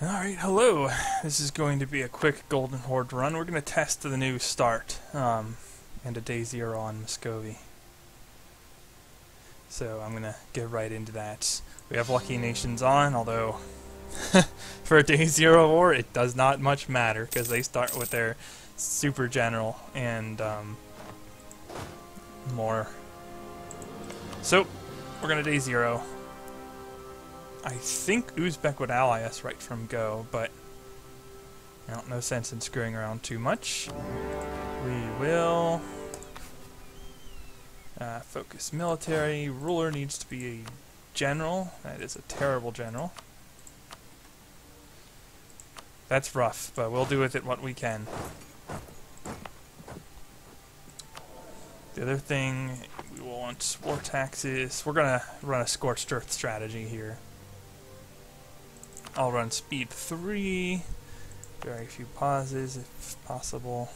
Alright, hello. This is going to be a quick Golden Horde run. We're going to test the new start and a day 0 on Muscovy. So I'm going to get right into that. We have Lucky Nations on, although for a day 0 war it does not much matter because they start with their super general and more. So we're going to day 0. I think Uzbek would ally us right from go, but no sense in screwing around too much. We will focus military. Ruler needs to be a general. That is a terrible general. That's rough, but we'll do with it what we can. The other thing, we will want war taxes. We're going to run a scorched earth strategy here. I'll run speed 3, very few pauses if possible.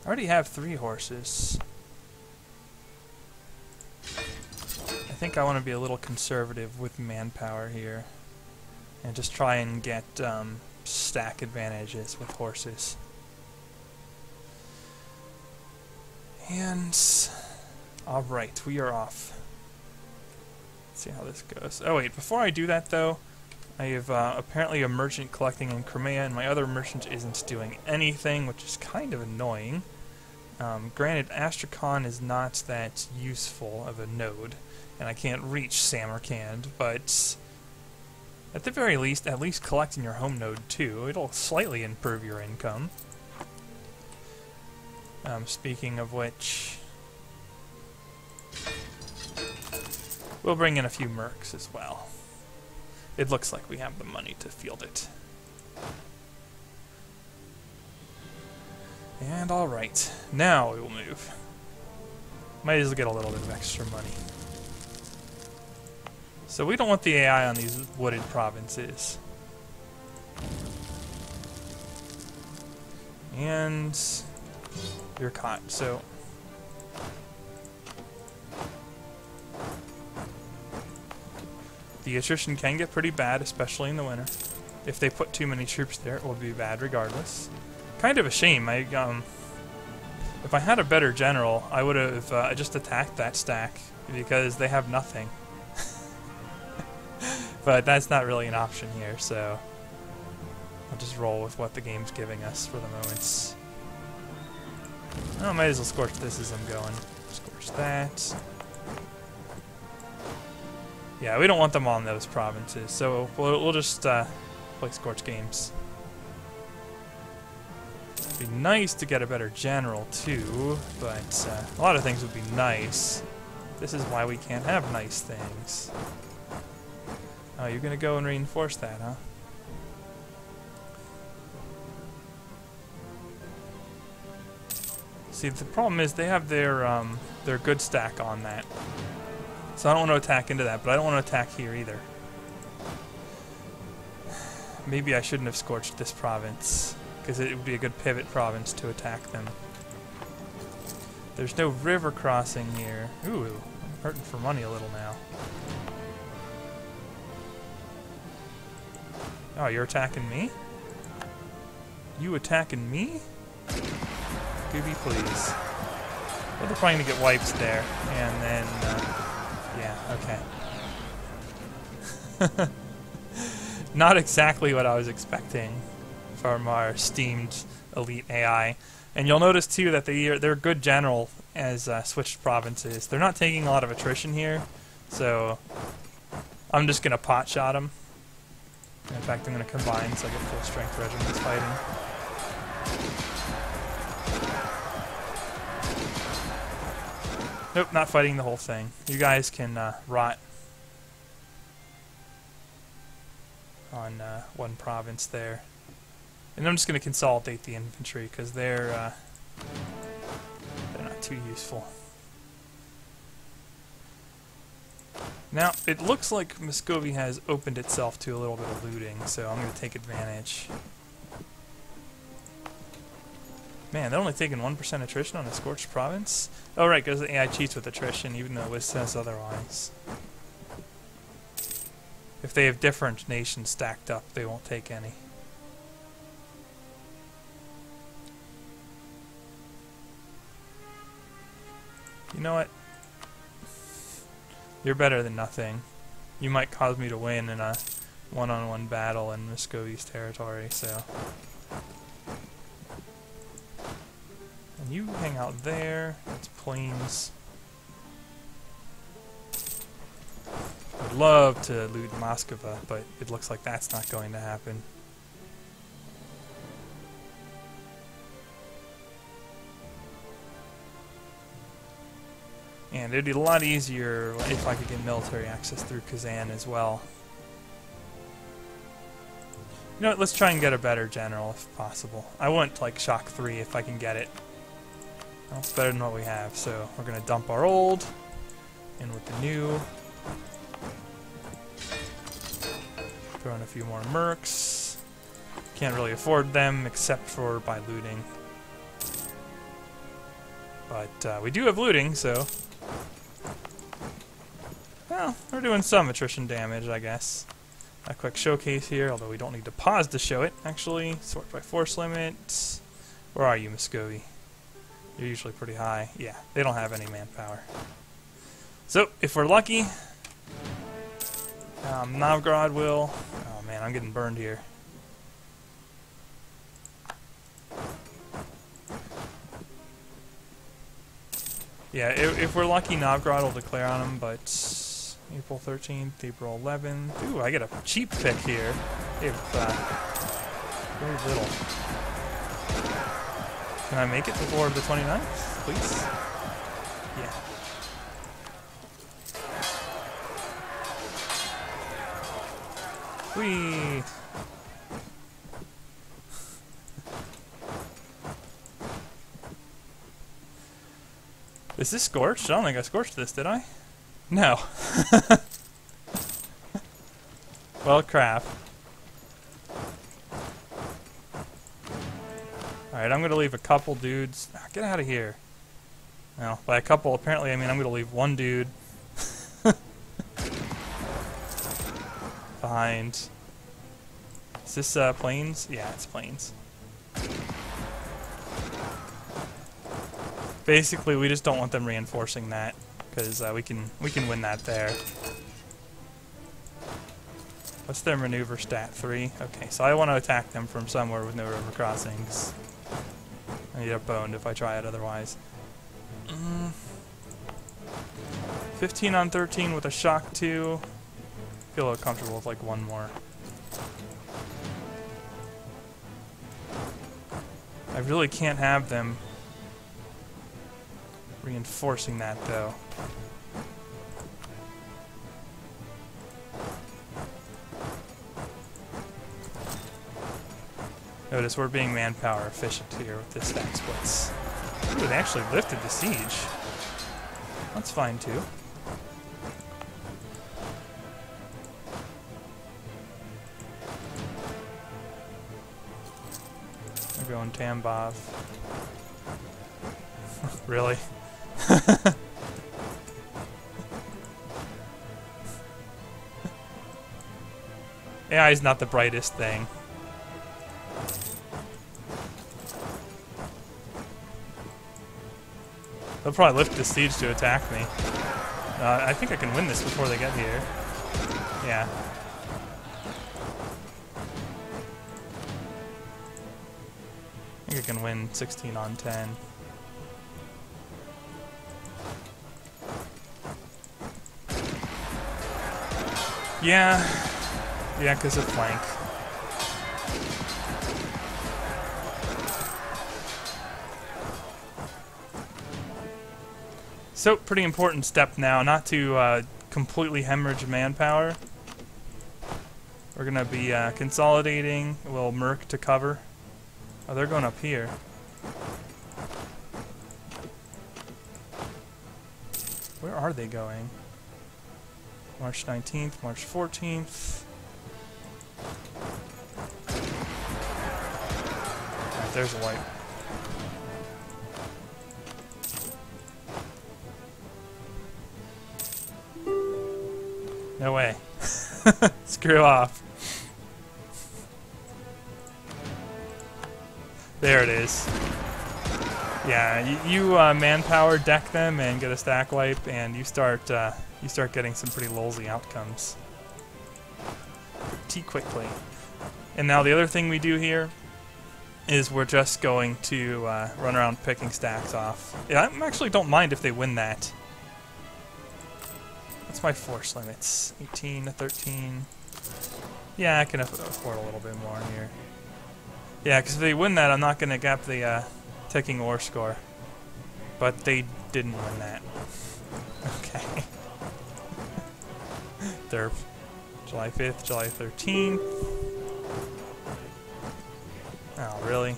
I already have 3 horses. I think I want to be a little conservative with manpower here and just try and get stack advantages with horses. And alright, we are off. Let's see how this goes. Oh wait, before I do that though, I have apparently a merchant collecting in Crimea, and my other merchant isn't doing anything, which is kind of annoying. Granted, Astrakhan is not that useful of a node, and I can't reach Samarkand, but at the very least, at least collect in your home node too. It'll slightly improve your income. Speaking of which, we'll bring in a few mercs as well. It looks like we have the money to field it. And alright, now we will move. Might as well get a little bit of extra money. So we don't want the AI on these wooded provinces. And you're caught, so the attrition can get pretty bad, especially in the winter. If they put too many troops there, it will be bad regardless. Kind of a shame. If I had a better general, I would have just attacked that stack, because they have nothing. But that's not really an option here, so I'll just roll with what the game's giving us for the moment. Oh, might as well scorch this as I'm going. Scorch that. Yeah, we don't want them on those provinces, so we'll just play Scorch games. It'd be nice to get a better general, too, but a lot of things would be nice. This is why we can't have nice things. Oh, you're gonna go and reinforce that, huh? See, the problem is they have their good stack on that. So I don't want to attack into that, but I don't want to attack here either. Maybe I shouldn't have scorched this province, because it would be a good pivot province to attack them. There's no river crossing here. Ooh, I'm hurting for money a little now. Oh, you're attacking me? You attacking me? Gooby, please. Well, they're probably going to get wipes there, and then yeah, okay. Not exactly what I was expecting from our esteemed elite AI. And you'll notice too that they're good general as switched provinces. They're not taking a lot of attrition here, so I'm just gonna pot shot them. In fact, I'm gonna combine so I get full strength regiments fighting. Nope, not fighting the whole thing. You guys can rot on one province there. And I'm just going to consolidate the infantry because they're not too useful. Now, it looks like Muscovy has opened itself to a little bit of looting, so I'm going to take advantage. Man, they're only taking 1% attrition on a Scorched province? Oh, right, because the AI cheats with attrition, even though it says otherwise. If they have different nations stacked up, they won't take any. You know what? You're better than nothing. You might cause me to win in a one-on-one battle in Muscovy's territory, so... And you hang out there. That's plains. I'd love to loot Muscovy, but it looks like that's not going to happen. And it'd be a lot easier if I could get military access through Kazan as well. You know what, let's try and get a better general if possible. I want, like, Shock 3 if I can get it. Well, it's better than what we have, so we're going to dump our old, in with the new. Throw in a few more mercs. Can't really afford them except for by looting. But we do have looting, so... Well, we're doing some attrition damage, I guess. A quick showcase here, although we don't need to pause to show it, actually. Sort by force limit. Where are you, Muscovy? You're usually pretty high. Yeah, they don't have any manpower. So, if we're lucky, Novgorod will... Oh man, I'm getting burned here. Yeah, if we're lucky, Novgorod will declare on them, but April 13th, April 11th... Ooh, I get a cheap pick here. They have very little. Can I make it before the 29th, please? Yeah. Whee! Is this scorched? I don't think I scorched this, did I? No. Well, crap. Alright, I'm gonna leave a couple dudes. Ah, get out of here. Well, by a couple, apparently, I mean I'm gonna leave one dude behind. Is this plains? Yeah, it's plains. Basically, we just don't want them reinforcing that because we can win that there. What's their maneuver stat? 3? Okay, so I want to attack them from somewhere with no river crossings. I get boned if I try it otherwise. 15 on 13 with a shock 2. Feel a little comfortable with like one more. I really can't have them reinforcing that though. Notice we're being manpower efficient here with this stack splits. Ooh, they actually lifted the siege. That's fine too. We're going Tambov. Really? AI is not the brightest thing. They'll probably lift the siege to attack me. I think I can win this before they get here. Yeah. I think I can win 16 on 10. Yeah. Yeah, because of flank. So, pretty important step now, not to completely hemorrhage manpower. We're going to be consolidating a little merc to cover. Oh, they're going up here. Where are they going? March 19th, March 14th. Alright, there's a light. No way. Screw off. There it is. Yeah, you manpower deck them and get a stack wipe, and you start getting some pretty lolsy outcomes pretty quickly. And now the other thing we do here is we're just going to run around picking stacks off. Yeah, I actually don't mind if they win that. What's my force limits? 18 to 13. Yeah, I can afford a little bit more here. Yeah, because if they win that, I'm not going to gap the ticking ore score. But they didn't win that. Okay. Derp. July 5th, July 13th. Oh, really?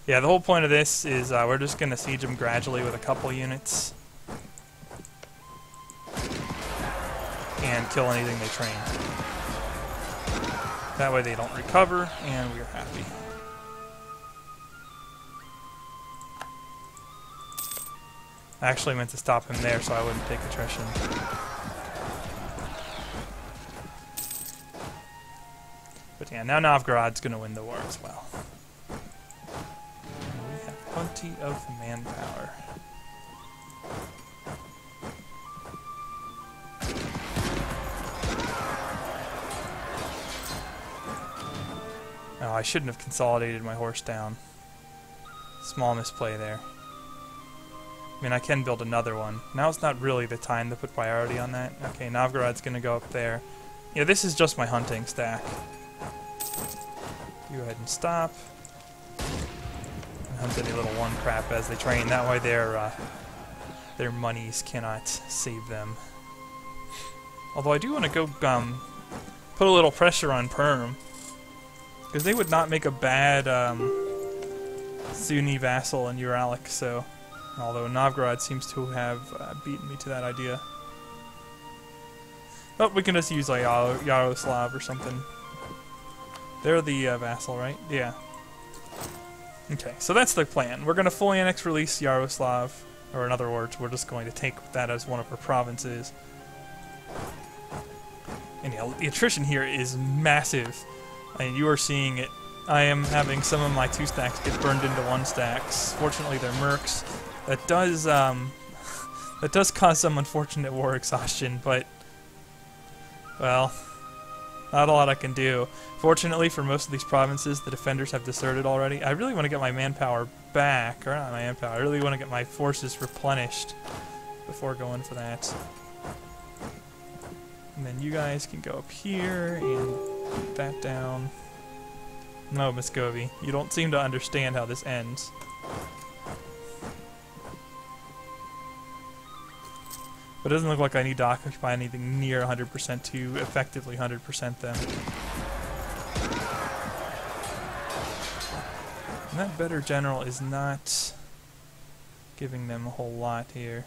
Yeah, the whole point of this is we're just going to siege them gradually with a couple units. And kill anything they train. That way they don't recover, and we're happy. I actually meant to stop him there so I wouldn't take attrition. But yeah, now Novgorod's going to win the war as well. And we have plenty of manpower. Oh, I shouldn't have consolidated my horse down. Small misplay there. I mean, I can build another one. Now's not really the time to put priority on that. Okay, Novgorod's going to go up there. Yeah, this is just my hunting stack. Go ahead and stop. And hunt any little one crap as they train. That way their monies cannot save them. Although I do want to go put a little pressure on Perm. Because they would not make a bad Sunni vassal in Uralic, so... Although Novgorod seems to have beaten me to that idea. Oh, we can just use like Yaroslav or something. They're the vassal, right? Yeah. Okay, so that's the plan. We're going to fully annex release Yaroslav, or in other words, we're just going to take that as one of our provinces. And yeah, the attrition here is massive. I mean, you are seeing it. I am having some of my 2 stacks get burned into 1 stacks. Fortunately, they're mercs. That does cause some unfortunate war exhaustion, but well, not a lot I can do. Fortunately, for most of these provinces, the defenders have deserted already. I really want to get my manpower back, or not my manpower. I really want to get my forces replenished before going for that. And then you guys can go up here and put that down. No, Muscovy, you don't seem to understand how this ends. But it doesn't look like I need to occupy anything near 100% to effectively 100% them. And that better general is not giving them a whole lot here.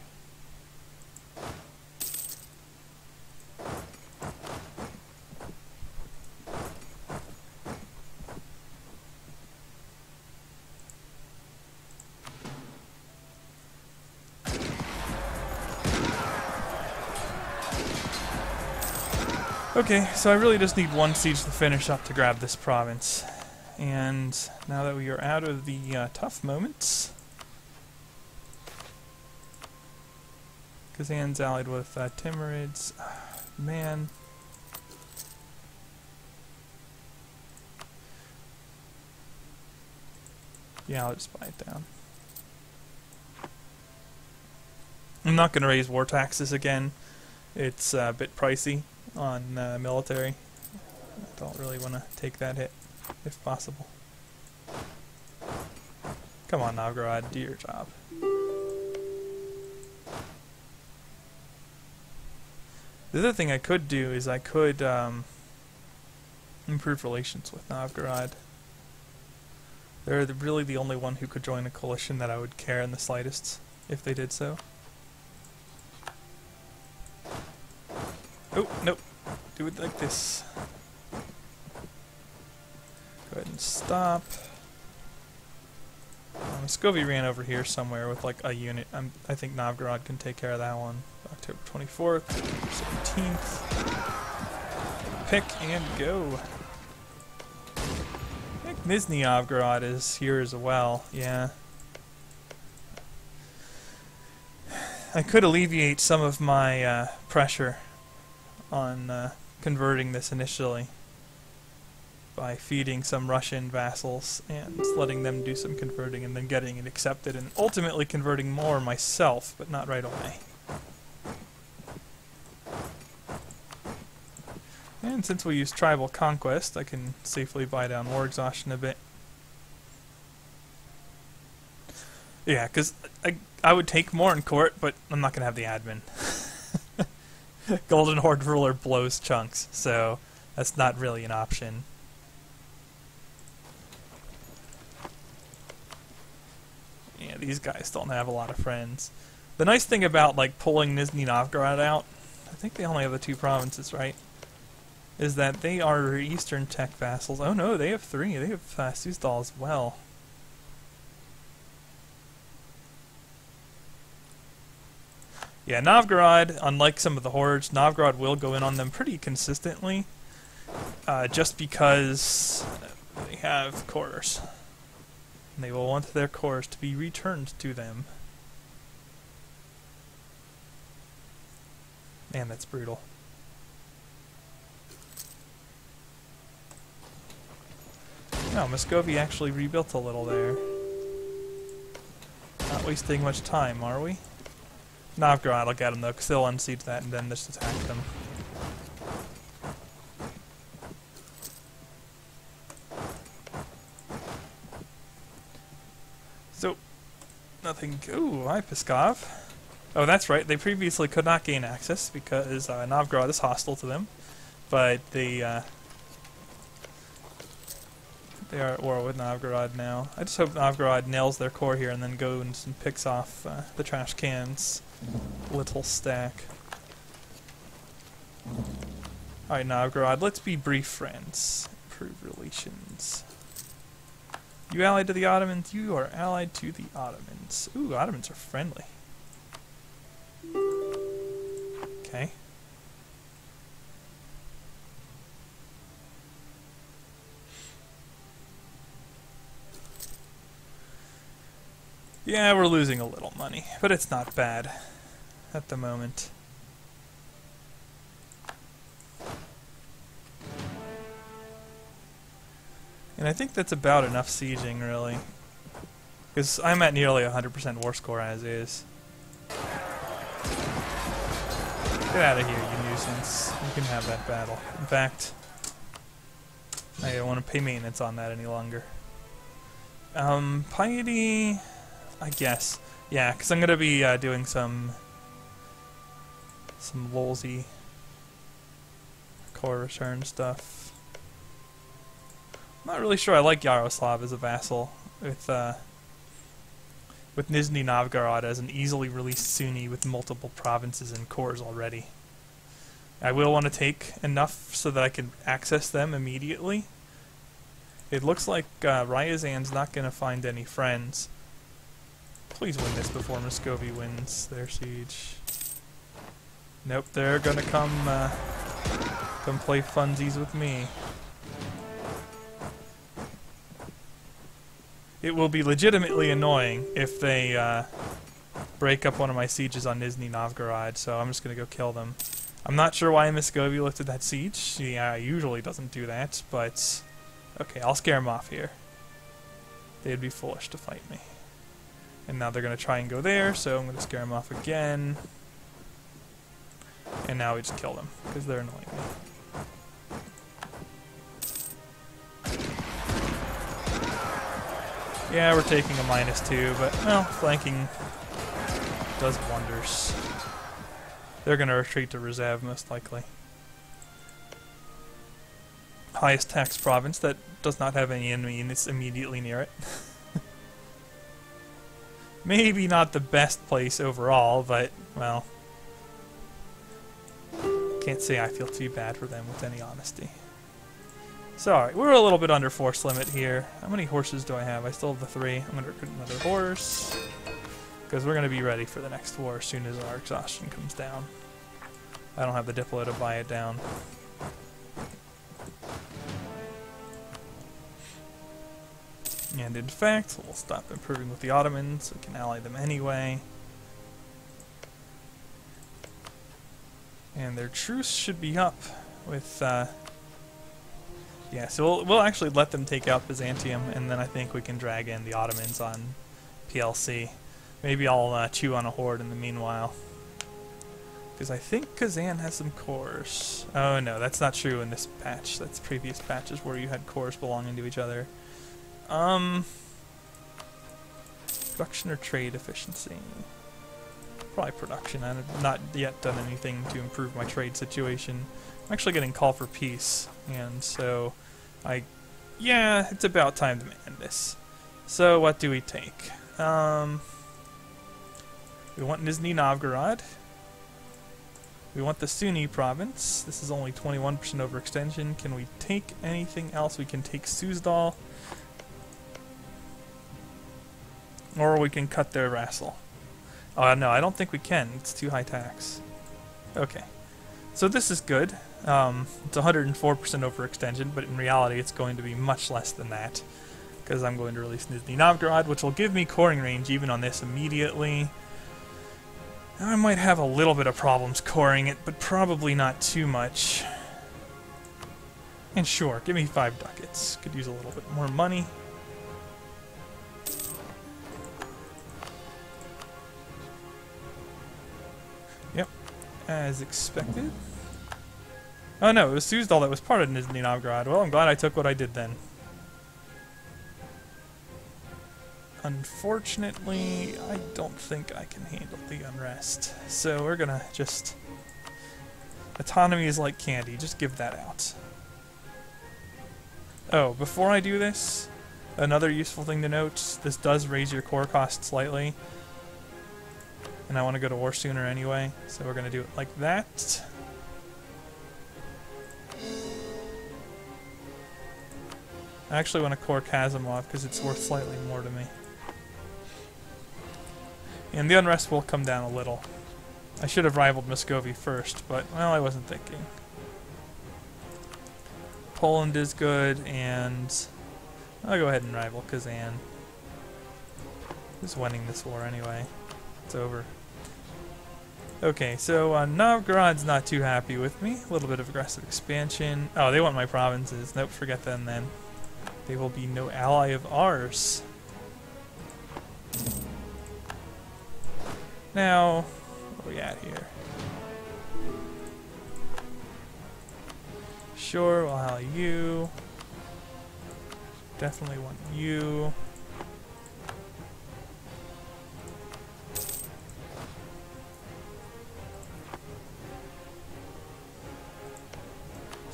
Okay, so I really just need 1 siege to finish up to grab this province. And now that we are out of the tough moments, Kazan's allied with Timurids. Man. Yeah, I'll just buy it down. I'm not going to raise war taxes again. It's a bit pricey on military. I don't really want to take that hit, if possible. Come on, Novgorod, do your job. The other thing I could do is I could improve relations with Novgorod. They're really the only one who could join a coalition that I would care in the slightest if they did so. Oh, nope. Do it like this. Go ahead and stop. Muscovy ran over here somewhere with like a unit. I think Novgorod can take care of that one. October 24th, 17th. Pick and go. Pick Nizhny Novgorod is here as well, yeah. I could alleviate some of my pressure on converting this initially by feeding some Russian vassals and letting them do some converting and then getting it accepted and ultimately converting more myself, but not right away. And since we use tribal conquest, I can safely buy down war exhaustion a bit. Yeah, because I would take more in court, but I'm not going to have the admin. Golden Horde ruler blows chunks, so that's not really an option. Yeah, these guys don't have a lot of friends. The nice thing about like pulling Nizhny Novgorod out, I think they only have the 2 provinces, right? Is that they are Eastern Tech vassals. Oh no, they have 3. They have Suzdal as well. Yeah, Novgorod, unlike some of the hordes, Novgorod will go in on them pretty consistently, just because they have cores. And they will want their cores to be returned to them. Man, that's brutal. No, Muscovy actually rebuilt a little there. Not wasting much time, are we? Novgorod will get them though, because they'll unsiege that and then just attack them. So, nothing. Ooh, hi Pskov. Oh, that's right. They previously could not gain access because Novgorod is hostile to them, but they are at war with Novgorod now. I just hope Novgorod nails their core here and then goes and picks off the trash cans. Little stack. Alright, Novgorod, let's be brief friends. Improve relations. You allied to the Ottomans? You are allied to the Ottomans. Ooh, Ottomans are friendly. Okay. Yeah, we're losing a little money, but it's not bad at the moment. And I think that's about enough sieging, really. Because I'm at nearly 100% war score as is. Get out of here, you nuisance. You can have that battle. In fact, I don't want to pay maintenance on that any longer. Piety, I guess. Yeah, because I'm going to be doing some lolsy core return stuff. I'm not really sure I like Yaroslav as a vassal with Nizhny Novgorod as an easily released Sunni with multiple provinces and cores already. I will want to take enough so that I can access them immediately. It looks like Ryazan's not going to find any friends. Please win this before Muscovy wins their siege. Nope, they're going to come play funsies with me. It will be legitimately annoying if they break up one of my sieges on Nizhny Novgorod, so I'm just going to go kill them. I'm not sure why Muscovy lifted that siege. She usually doesn't do that, but okay, I'll scare them off here. They'd be foolish to fight me. And now they're going to try and go there, so I'm going to scare them off again. And now we just kill them, because they're annoying me. Yeah, we're taking a -2, but, well, flanking does wonders. They're going to retreat to Rezev, most likely. Highest tax province that does not have any enemy units immediately near it. Maybe not the best place overall, but, well, can't say I feel too bad for them with any honesty. So, alright, we're a little bit under force limit here. How many horses do I have? I still have the 3. I'm going to recruit another horse, because we're going to be ready for the next war as soon as our exhaustion comes down. I don't have the Diplo to buy it down. And in fact, we'll stop improving with the Ottomans. We can ally them anyway. And their truce should be up with, yeah, so we'll actually let them take out Byzantium, and then I think we can drag in the Ottomans on PLC. Maybe I'll chew on a Horde in the meanwhile. Because I think Kazan has some cores. Oh no, that's not true in this patch. That's previous patches where you had cores belonging to each other. Production or trade efficiency? Probably production. I've not yet done anything to improve my trade situation. I'm actually getting call for peace, and so yeah, it's about time to man this. So what do we take? We want Nizhny Novgorod. We want the Sunni province. This is only 21% overextension. Can we take anything else? We can take Suzdal. Or we can cut their vassal. Oh, no, I don't think we can. It's too high tax. Okay. So this is good. It's 104% overextension, but in reality it's going to be much less than that. Because I'm going to release Nizhny Novgorod, which will give me coring range even on this immediately. I might have a little bit of problems coring it, but probably not too much. And sure, give me 5 ducats. Could use a little bit more money. Yep, as expected. Oh no, it was Suzdal that was part of Nizhny Novgorod. Well, I'm glad I took what I did then. Unfortunately, I don't think I can handle the unrest. So we're gonna just... Autonomy is like candy, just give that out. Oh, before I do this, another useful thing to note, this does raise your core cost slightly. And I want to go to war sooner anyway, so we're gonna do it like that. I actually want to core Kazimov because it's worth slightly more to me. And the unrest will come down a little. I should have rivaled Muscovy first, but, well, I wasn't thinking. Poland is good, and I'll go ahead and rival Kazan. Who's winning this war anyway? It's over. Okay, so Novgorod's not too happy with me. A little bit of aggressive expansion. Oh, they want my provinces. Nope, forget them then. They will be no ally of ours. Now, what are we at here? Sure, we'll ally you. Definitely want you.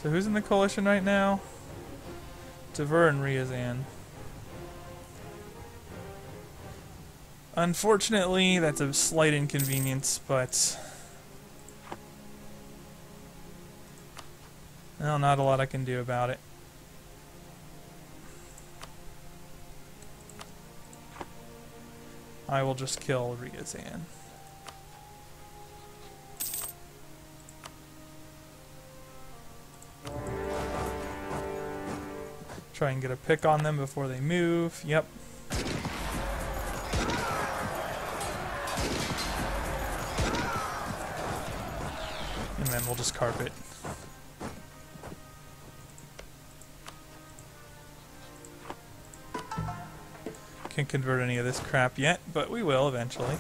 So who's in the coalition right now? Tver and Ryazan. Unfortunately, that's a slight inconvenience, but... well, not a lot I can do about it. I will just kill Ryazan. Try and get a pick on them before they move. Yep. And then we'll just carp it. Can't convert any of this crap yet, but we will eventually.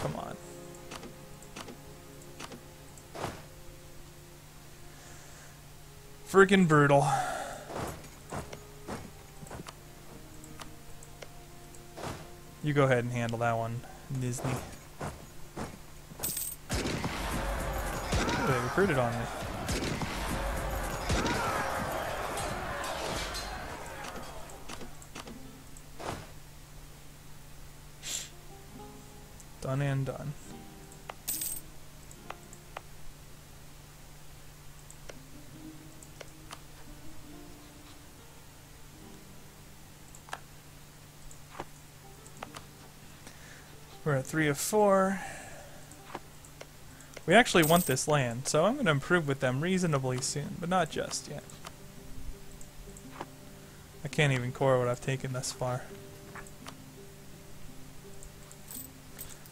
Come on. Friggin' brutal. You go ahead and handle that one, Nizhny. Ooh, they recruited on me. Done and done. We're at 3 of 4. We actually want this land, so I'm going to improve with them reasonably soon, but not just yet. I can't even core what I've taken thus far.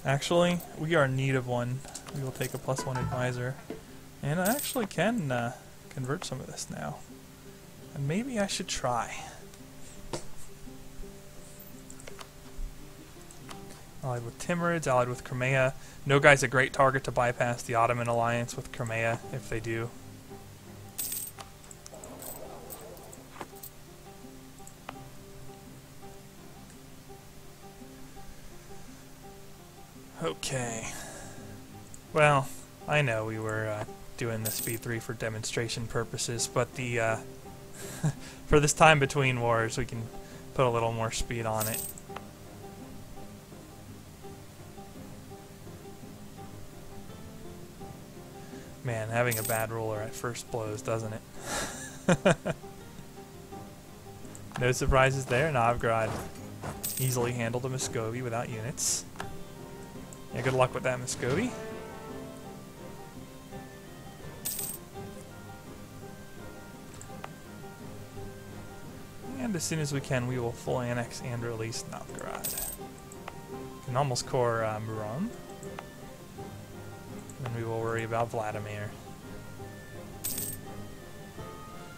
Actually, we are in need of one. We will take a +1 advisor. And I actually can convert some of this now. And maybe I should try. Allied with Timurids, allied with Crimea. No guy's a great target to bypass the Ottoman alliance with Crimea, if they do. Okay. Well, I know we were doing this V3 for demonstration purposes, but the for this time between wars, we can put a little more speed on it. Man, having a bad ruler at first blows, doesn't it? No surprises there. Novgorod easily handled a Muscovy without units. Yeah, good luck with that, Muscovy. And as soon as we can, we will full annex and release Novgorod. Can almost core Murom. Then we will worry about Vladimir.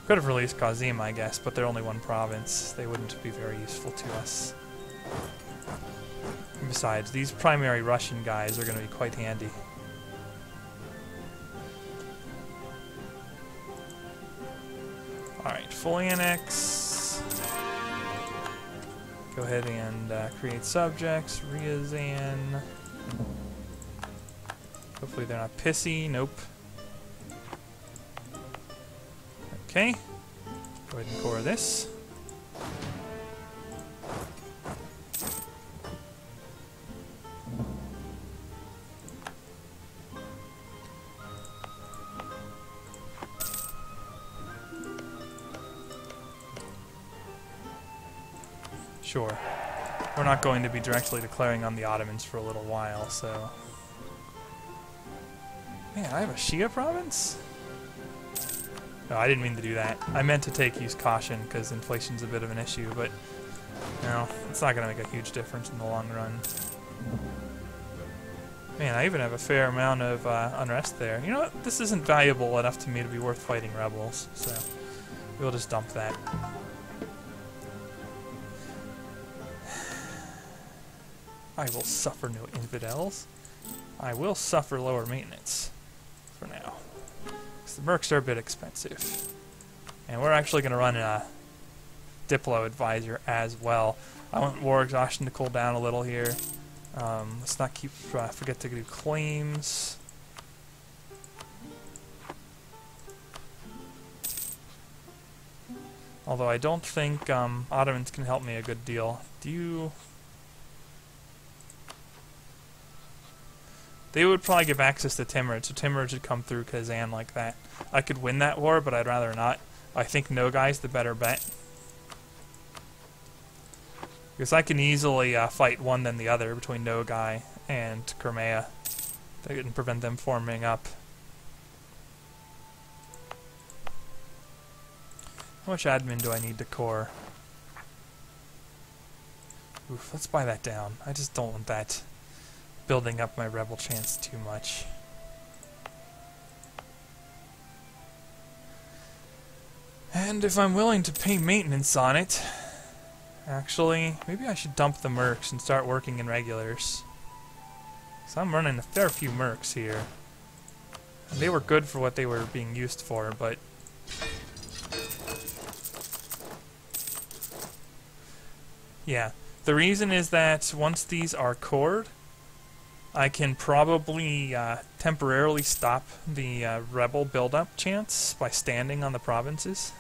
Could have released Kazim, I guess, but they're only one province. They wouldn't be very useful to us. And besides, these primary Russian guys are going to be quite handy. Alright, full annex. Go ahead and create subjects. Ryazan. Hopefully they're not pissy. Nope. Okay. Go ahead and core this. Sure. We're not going to be directly declaring on the Ottomans for a little while, so... Man, I have a Shia province? No, I didn't mean to do that. I meant to use caution, because inflation's a bit of an issue, but... No, it's not going to make a huge difference in the long run. Man, I even have a fair amount of unrest there. You know what? This isn't valuable enough to me to be worth fighting rebels, so... We'll just dump that. I will suffer no infidels. I will suffer lower maintenance for now. Because the mercs are a bit expensive. And we're actually going to run a Diplo advisor as well. I want war exhaustion to cool down a little here. Let's not forget to do claims. Although I don't think Ottomans can help me a good deal. Do you... They would probably give access to Timurids, so Timurids would come through Kazan like that. I could win that war, but I'd rather not. I think Nogai's the better bet. Because I can easily fight one then the other between Nogai and Crimea. They didn't prevent them forming up. How much admin do I need to core? Oof, let's buy that down. I just don't want that building up my rebel chance too much. And if I'm willing to pay maintenance on it, actually, maybe I should dump the mercs and start working in regulars. So I'm running a fair few mercs here. And they were good for what they were being used for, but... Yeah, the reason is that once these are cored, I can probably temporarily stop the rebel build-up chance by standing on the provinces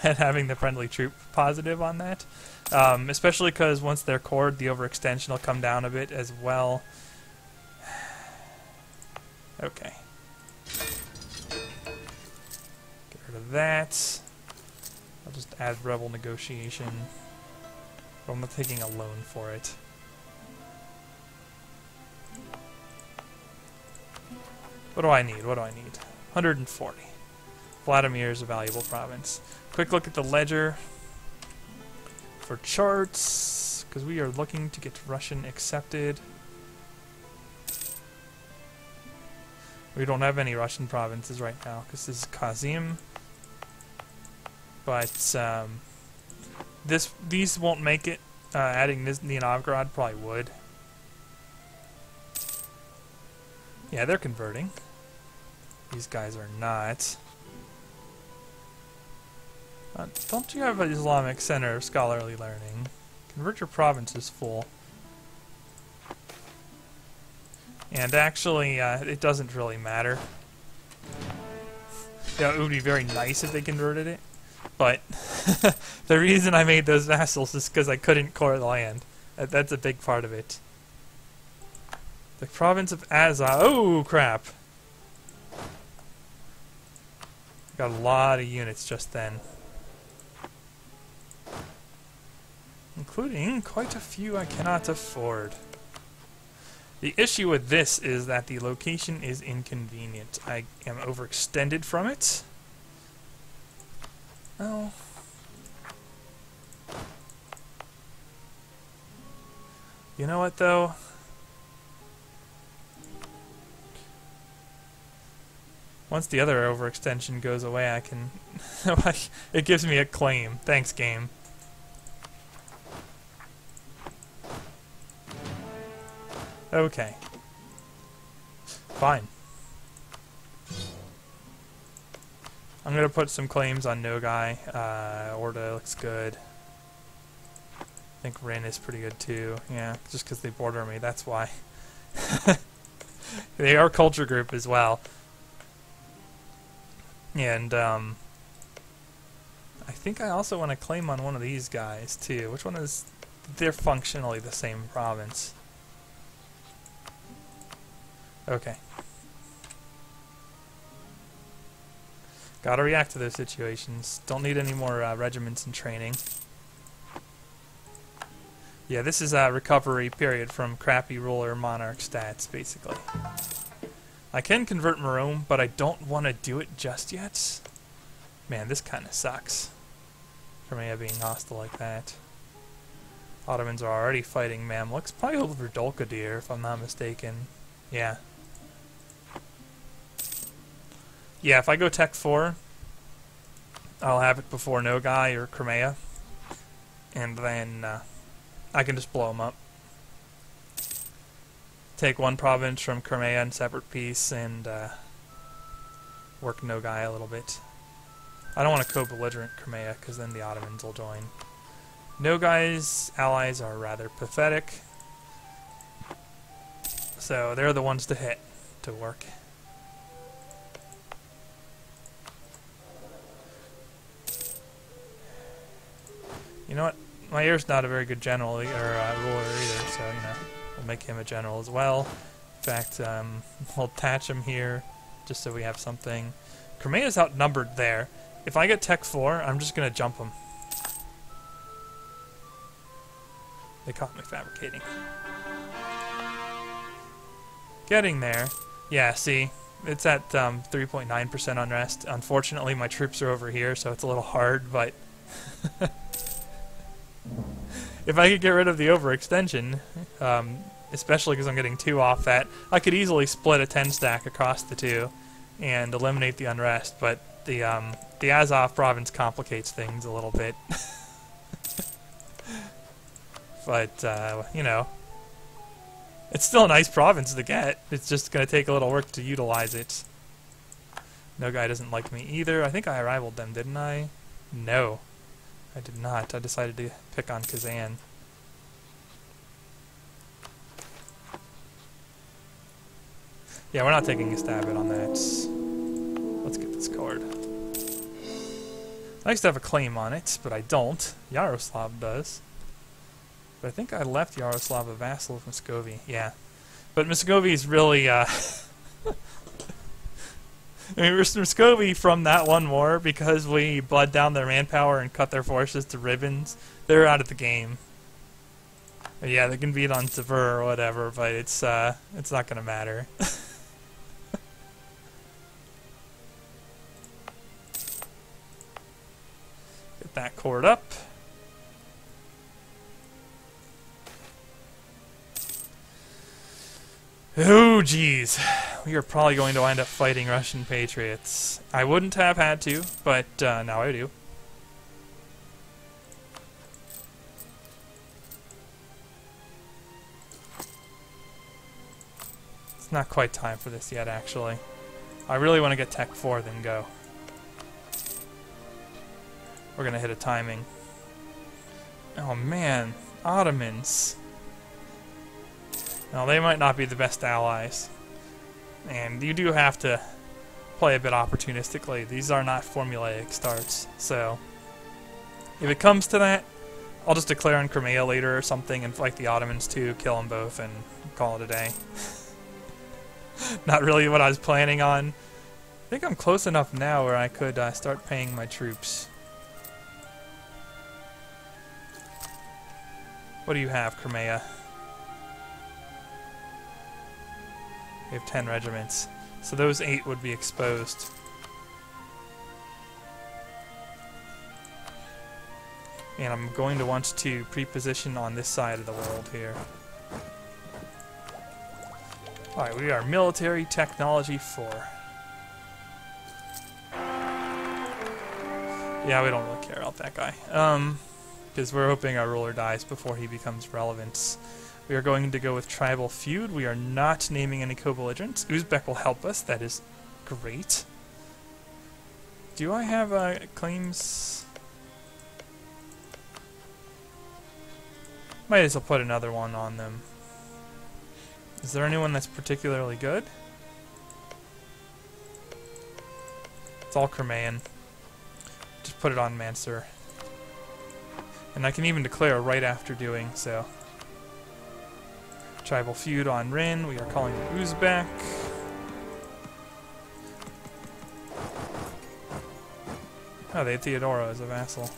and having the friendly troop positive on that. Especially because once they're cored, the overextension will come down a bit as well. Okay. Get rid of that. I'll just add rebel negotiation. But I'm not taking a loan for it. What do I need? What do I need? 140. Vladimir is a valuable province. Quick look at the ledger for charts, because we are looking to get Russian accepted. We don't have any Russian provinces right now, because this is Kazim. But these won't make it. Adding Nizhny Novgorod probably would. Yeah, they're converting. These guys are not. Don't you have an Islamic Center of Scholarly Learning? Convert your provinces full. And actually, it doesn't really matter. Yeah, it would be very nice if they converted it. But the reason I made those vassals is because I couldn't core the land. That's a big part of it. The province of Azov. Oh, crap. Got a lot of units just then. Including quite a few I cannot afford. The issue with this is that the location is inconvenient. I am overextended from it. Oh. You know what, though? Once the other overextension goes away, I can... it gives me a claim. Thanks, game. Okay. Fine. I'm gonna put some claims on Nogai. Horde looks good. I think Rin is pretty good too. Yeah, just because they border me, that's why. They are culture group as well. And I think I also want to claim on one of these guys too. Which one is... They're functionally the same province. Okay. Gotta react to those situations. Don't need any more regiments in training. Yeah, this is a recovery period from crappy ruler monarch stats, basically. I can convert Marome, but I don't want to do it just yet. Man, this kind of sucks. Crimea being hostile like that. Ottomans are already fighting Mamluks. Probably over Dolkadir, if I'm not mistaken. Yeah. Yeah, if I go Tech 4, I'll have it before Nogai or Crimea. And then I can just blow them up. Take one province from Crimea in separate piece and work Nogai a little bit. I don't want to co-belligerent Crimea because then the Ottomans will join. Nogai's allies are rather pathetic. So they're the ones to hit to work. You know what? My heir's not a very good general or ruler either, so you know, we'll make him a general as well. In fact, we'll attach him here just so we have something. Crimea's outnumbered there. If I get Tech 4, I'm just gonna jump him. They caught me fabricating. Getting there. Yeah, see, it's at 3.9% unrest. Unfortunately, my troops are over here, so it's a little hard, but if I could get rid of the overextension, especially because I'm getting 2 off that, I could easily split a 10 stack across the 2 and eliminate the unrest, but the Azov province complicates things a little bit. But, you know, it's still a nice province to get. It's just going to take a little work to utilize it. No guy doesn't like me either. I think I rivaled them, didn't I? No. I did not. I decided to pick on Kazan. Yeah, we're not taking a stab at on that. Let's get this card. I used to have a claim on it, but I don't. Yaroslav does. But I think I left Yaroslav a vassal of Muscovy. Yeah. But Muscovy is really, I mean, Muscovy from that one war, because we bled down their manpower and cut their forces to ribbons, they're out of the game. But yeah, they can beat on Tver or whatever, but it's not gonna matter. Horde up. Oh, geez. We are probably going to wind up fighting Russian patriots. I wouldn't have had to, but now I do. It's not quite time for this yet, actually. I really want to get Tech 4, then go. We're going to hit a timing. Oh, man. Ottomans. Now, they might not be the best allies. And you do have to play a bit opportunistically. These are not formulaic starts. So, if it comes to that, I'll just declare on Crimea later or something and fight the Ottomans too, kill them both, and call it a day. Not really what I was planning on. I think I'm close enough now where I could start paying my troops. What do you have, Crimea? We have 10 regiments. So those 8 would be exposed. And I'm going to want to pre-position on this side of the world here. Alright, we are military technology 4. Yeah, we don't really care about that guy. Because we're hoping our ruler dies before he becomes relevant. We are going to go with tribal feud. We are not naming any co-belligerents. Uzbek will help us. That is great. Do I have claims? Might as well put another one on them. Is there anyone that's particularly good? It's all Crimean. Just put it on Mansur. And I can even declare right after doing so. Tribal feud on Rin. We are calling it Uzbek. Oh, they had Theodora as a vassal.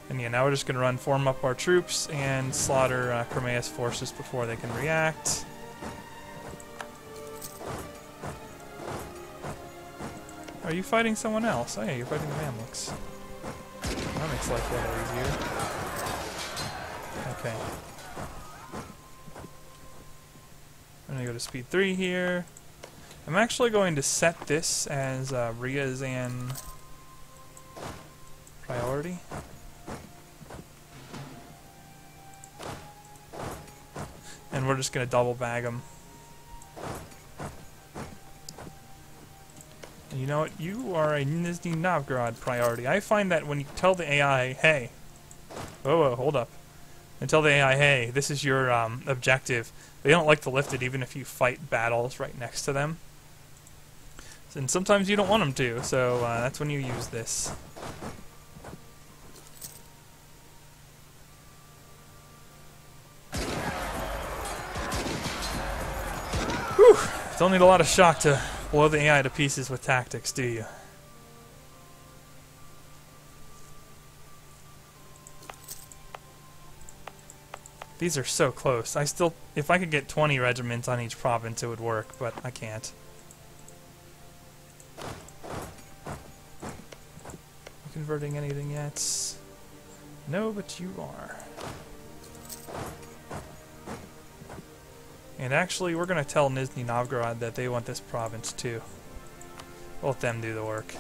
And yeah, now we're just going to form up our troops and slaughter Crimea's forces before they can react. Are you fighting someone else? Oh yeah, you're fighting the Mamluks. That makes life a little easier. Okay. I'm going to go to speed 3 here. I'm actually going to set this as Ryazan priority. And we're just going to double bag them. And you know what? You are a Nizhny Novgorod priority. I find that when you tell the AI, hey, whoa, hold up. And tell the AI, hey, this is your objective, they don't like to lift it even if you fight battles right next to them. And sometimes you don't want them to, so that's when you use this. Whew! Don't need a lot of shock to blow the AI to pieces with tactics, do you? These are so close. If I could get 20 regiments on each province, it would work, but I can't. You converting anything yet? No, but you are. And actually, we're going to tell Nizhny Novgorod that they want this province too. We'll let them do the work.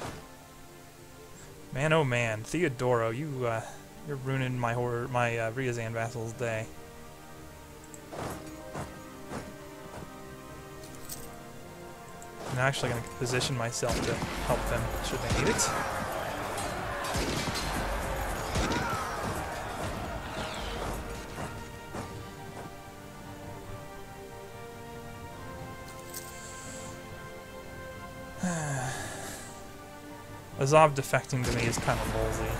Man, oh man, Theodoro, you're ruining my Ryazan vassal's day. I'm actually going to position myself to help them should they need it. Azov defecting to me is kind of ballsy.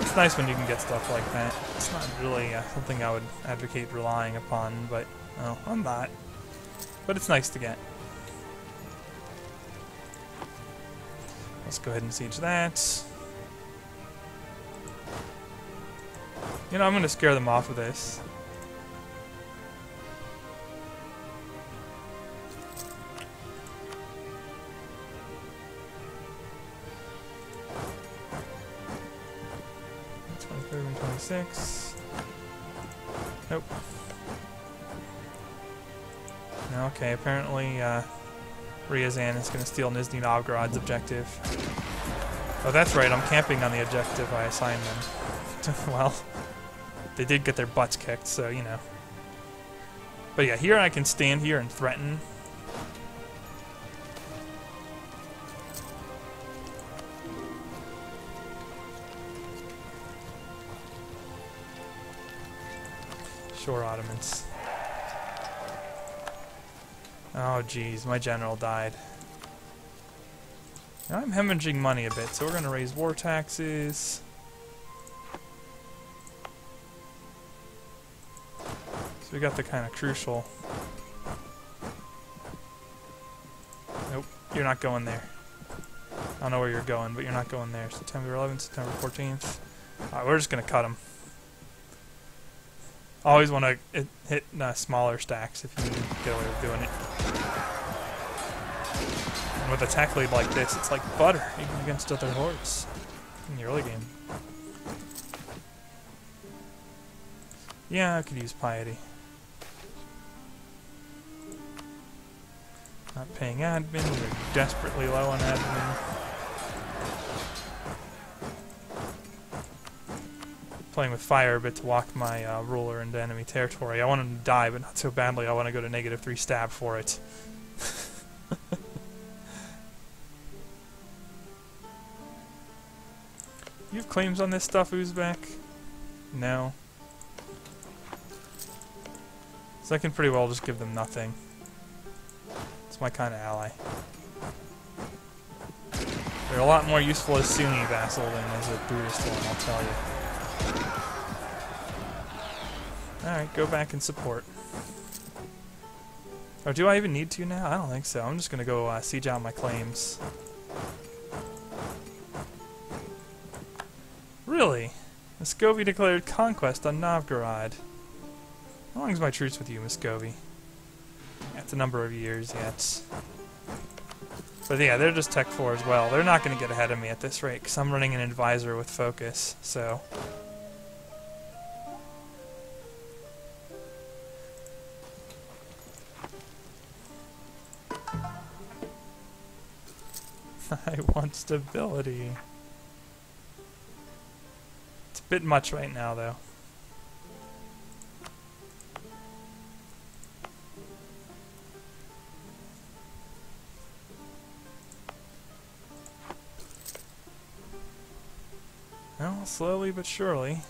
It's nice when you can get stuff like that. It's not really something I would advocate relying upon, but well, I'm not. But it's nice to get. Let's go ahead and siege that. You know, I'm going to scare them off with this. 126. Nope. Okay, apparently Ryazan is going to steal Nizhny Novgorod's objective. Oh, that's right, I'm camping on the objective I assigned them. Well, they did get their butts kicked, so, you know. But yeah, here I can stand here and threaten. Sure, Ottomans. Oh, geez, my general died. Now I'm hemorrhaging money a bit, so we're going to raise war taxes. So we got the kind of crucial... Nope, you're not going there. I don't know where you're going, but you're not going there. September 11th, September 14th. Alright, we're just going to cut them. Always want to hit smaller stacks if you can get away with doing it. And with a tech lead like this, it's like butter, even against other hordes in the early game. Yeah, I could use piety. Not paying admin, we're desperately low on admin. Playing with fire a bit to walk my ruler into enemy territory. I want him to die, but not so badly I want to go to -3 stab for it. You have claims on this stuff, Uzbek? No. So I can pretty well just give them nothing. It's my kind of ally. They're a lot more useful as Sunni vassal than as a Buddhist one, I'll tell you. Alright, go back and support. Or do I even need to now? I don't think so. I'm just going to go siege out my claims. Really? Muscovy declared conquest on Novgorod. How long is my truce with you, Muscovy? That's a number of years yet. But yeah, they're just Tech 4 as well. They're not going to get ahead of me at this rate, because I'm running an advisor with focus, so... I want stability. It's a bit much right now, though. Well, slowly but surely.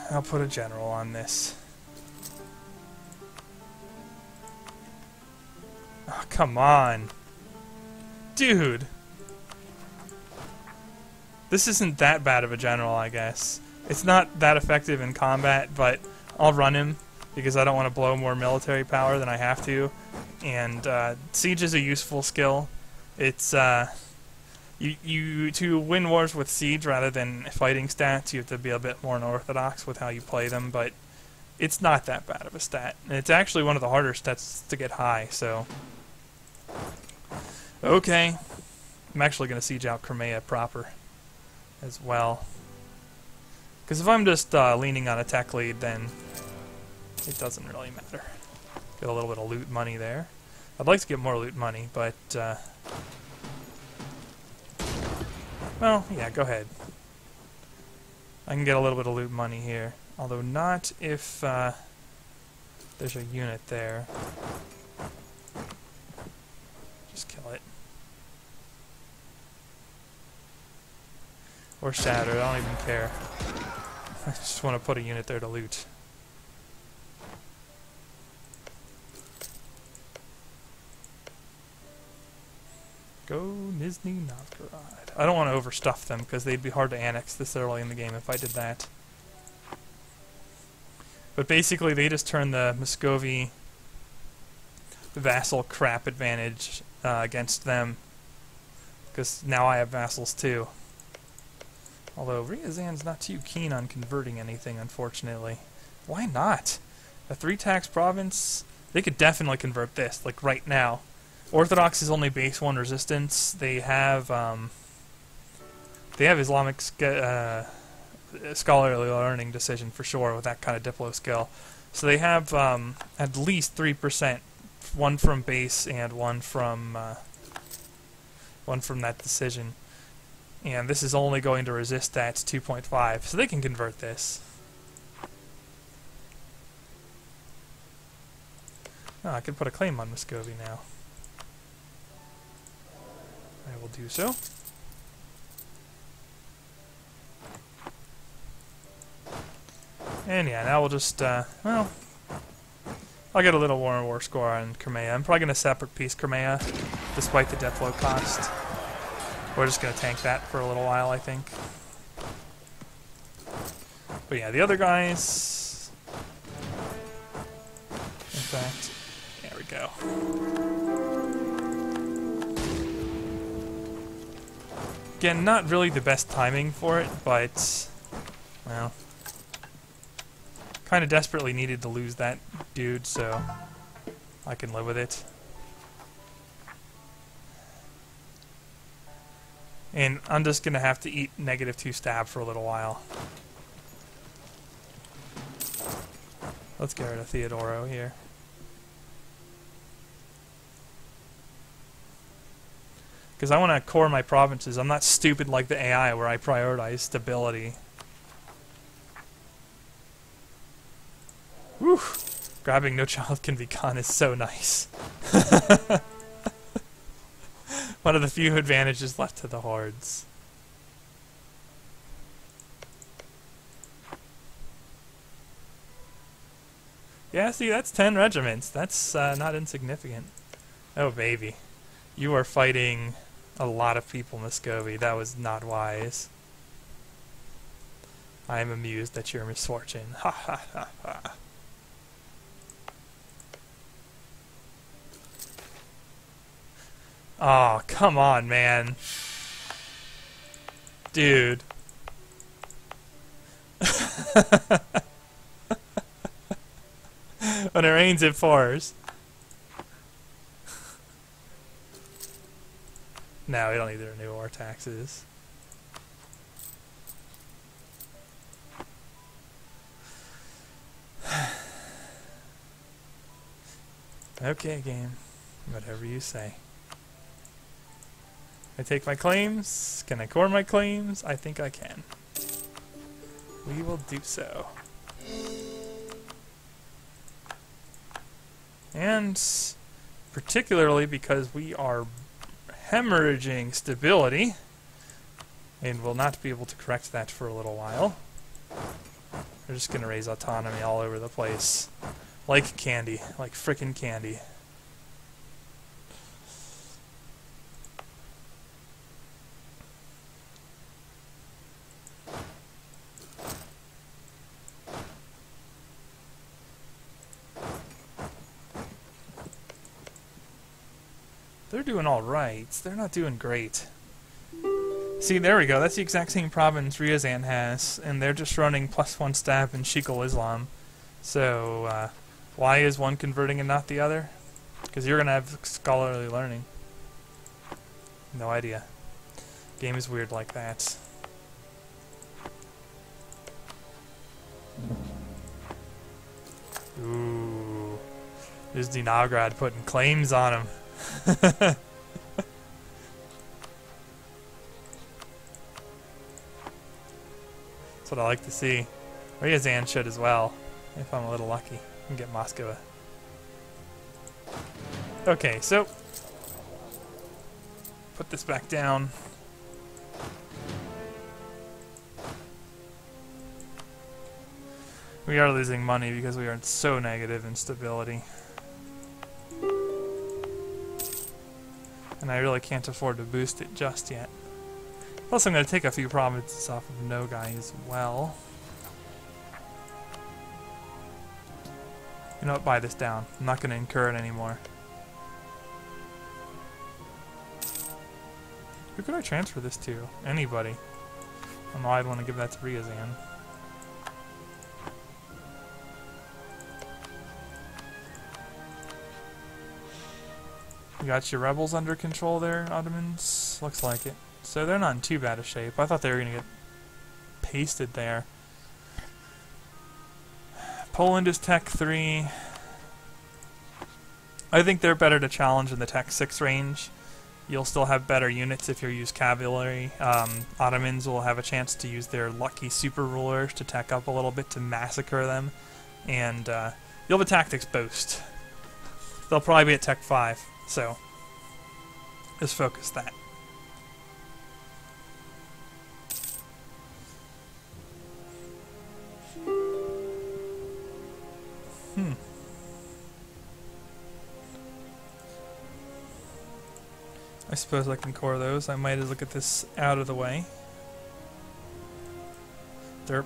I'll put a general on this. Oh, come on. Dude. This isn't that bad of a general, I guess. It's not that effective in combat, but I'll run him because I don't want to blow more military power than I have to. And siege is a useful skill. It's you to win wars with siege rather than fighting stats, you have to be a bit more unorthodox with how you play them, but it's not that bad of a stat. And it's actually one of the harder stats to get high, so... Okay. I'm actually going to siege out Crimea proper as well. Because if I'm just leaning on a tech lead, then it doesn't really matter. Get a little bit of loot money there. I'd like to get more loot money, but... well, yeah, go ahead. I can get a little bit of loot money here. Although not if there's a unit there. Just kill it. Or shatter, I don't even care. I just want to put a unit there to loot. Go Nizhny Novgorod. I don't want to overstuff them because they'd be hard to annex this early in the game if I did that. But basically they just turn the Muscovy vassal crap advantage against them. Because now I have vassals too. Although Ryazan's not too keen on converting anything, unfortunately. Why not? A 3-tax province They could definitely convert this, like right now. Orthodox is only base 1 resistance. They have Islamic scholarly learning decision for sure with that kind of Diplo skill. So they have at least 3%, one from base and one from that decision. And this is only going to resist that 2.5, so they can convert this. Oh, I could put a claim on Muscovy now. I will do so. And yeah, now we'll just, well, I'll get a little war score on Crimea. I'm probably going to separate piece Crimea, despite the death blow cost. We're just going to tank that for a little while, I think. But yeah, the other guys... In fact, there we go. Again, not really the best timing for it, but, well, kind of desperately needed to lose that dude, so I can live with it. And I'm just going to have to eat -2 stab for a little while. Let's get rid of Theodoro here. Because I want to core my provinces. I'm not stupid like the AI where I prioritize stability. Whew! Grabbing no child can be gone is so nice. One of the few advantages left to the Hordes. Yeah, see, that's 10 regiments. That's not insignificant. Oh, baby. You are fighting a lot of people, Muscovy. That was not wise. I am amused at your misfortune. Ha ha ha ha. Oh, come on, man. Dude. When it rains, it pours. No, we don't need to renew our taxes. Okay, game. Whatever you say. I take my claims. Can I core my claims? I think I can. We will do so. And particularly because we are hemorrhaging stability and will not be able to correct that for a little while, we're just going to raise autonomy all over the place. Like candy. Like frickin' candy. They're doing alright. They're not doing great. See, there we go. That's the exact same province Ryazan has, and they're just running +1 stab in Sheikh Islam. So, why is one converting and not the other? Because you're going to have scholarly learning. No idea. Game is weird like that. Ooh. There's Dinograd putting claims on him. That's what I like to see. Ryazan should as well, if I'm a little lucky, and get Muscovy. Okay, so put this back down. We are losing money because we are so negative in stability. And I really can't afford to boost it just yet. Plus I'm going to take a few provinces off of Nogai as well. You know what, buy this down. I'm not going to incur it anymore. Who could I transfer this to? Anybody. I don't know why I'd want to give that to Ryazan. You got your rebels under control there, Ottomans? Looks like it. So they're not in too bad a shape. I thought they were going to get pasted there. Poland is Tech 3. I think they're better to challenge in the Tech 6 range. You'll still have better units if you use cavalry. Ottomans will have a chance to use their lucky super rulers to tech up a little bit to massacre them. And you'll have a tactics boost. They'll probably be at Tech 5. So, just focus that. I suppose I can core those. I might as well get this out of the way. Derp.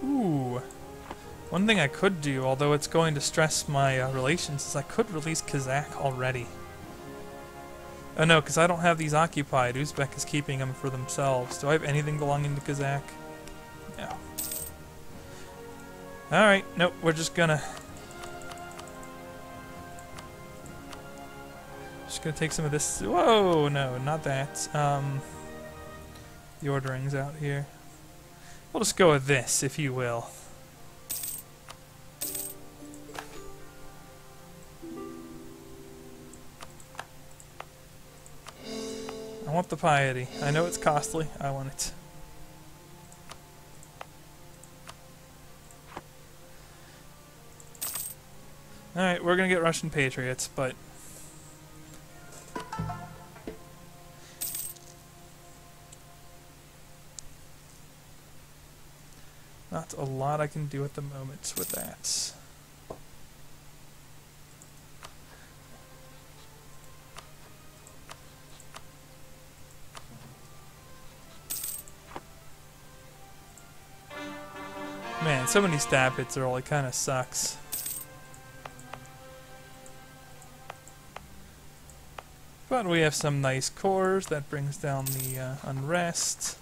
Ooh. One thing I could do, although it's going to stress my relations, is I could release Kazakh already. Oh no, because I don't have these occupied. Uzbek is keeping them for themselves. Do I have anything belonging to Kazakh? No. Alright, nope, we're just gonna take some of this. Whoa, no, not that. The ordering's out here. We'll just go with this, if you will. I want the piety. I know it's costly. I want it. Alright, we're gonna get Russian patriots, but not a lot I can do at the moment with that. Man, so many stab hits early kind of sucks. But we have some nice cores that brings down the unrest.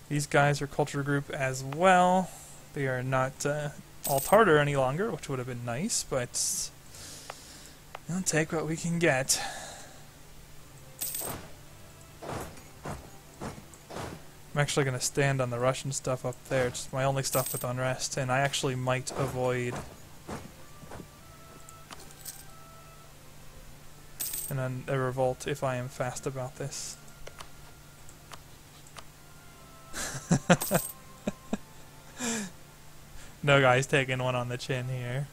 These guys are culture group as well. They are not all Tartar any longer, which would have been nice, but we'll take what we can get. I'm actually going to stand on the Russian stuff up there. It's my only stuff with unrest, and I actually might avoid a revolt if I am fast about this. No guy's taking one on the chin here.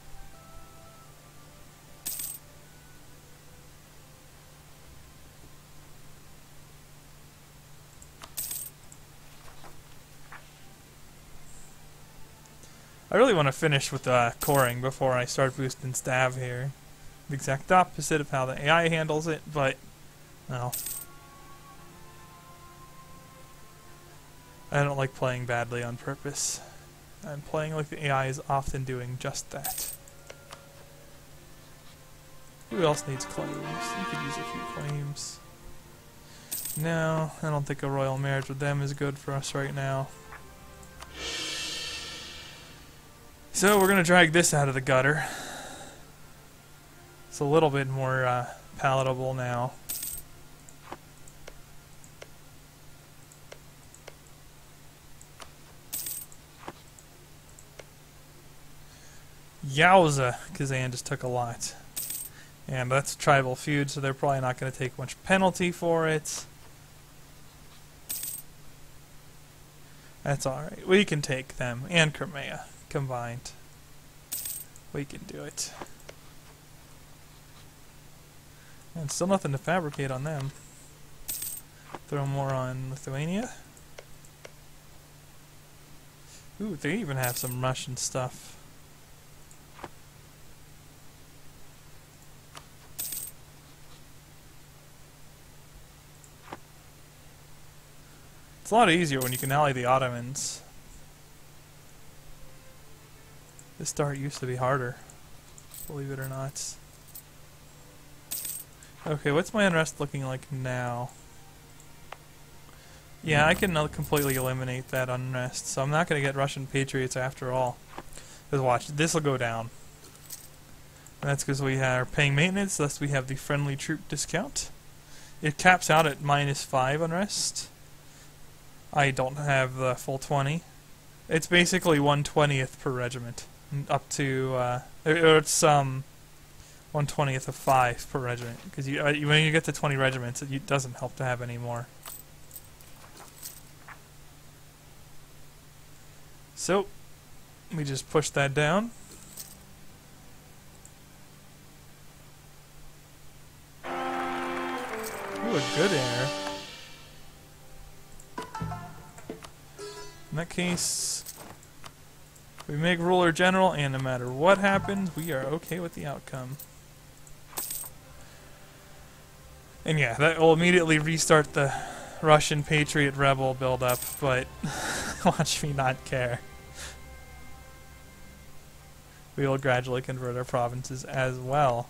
I really want to finish with coring before I start boosting stab here. The exact opposite of how the AI handles it, but no. I don't like playing badly on purpose. I'm playing like the AI is often doing just that. Who else needs claims? You could use a few claims. No, I don't think a royal marriage with them is good for us right now. So we're gonna drag this out of the gutter. It's a little bit more palatable now. Yowza! Kazan just took a lot. And that's a tribal feud, so they're probably not going to take much penalty for it. That's alright. We can take them and Crimea combined. We can do it. And still nothing to fabricate on them. Throw more on Lithuania. Ooh, they even have some Russian stuff. It's a lot easier when you can ally the Ottomans. This start used to be harder, believe it or not. Okay, what's my unrest looking like now? Yeah, I can completely eliminate that unrest, so I'm not going to get Russian patriots after all. Because watch, this will go down. That's because we are paying maintenance, thus we have the friendly troop discount. It caps out at -5 unrest. I don't have the full 20. It's basically 1/20th per regiment, up to it's 1/20th of 5 per regiment. Because when you get to 20 regiments, it doesn't help to have any more. So we just push that down. Ooh, a good air. In that case, we make ruler general, and no matter what happens, we are okay with the outcome. And yeah, that will immediately restart the Russian Patriot Rebel buildup, but watch me not care. We will gradually convert our provinces as well.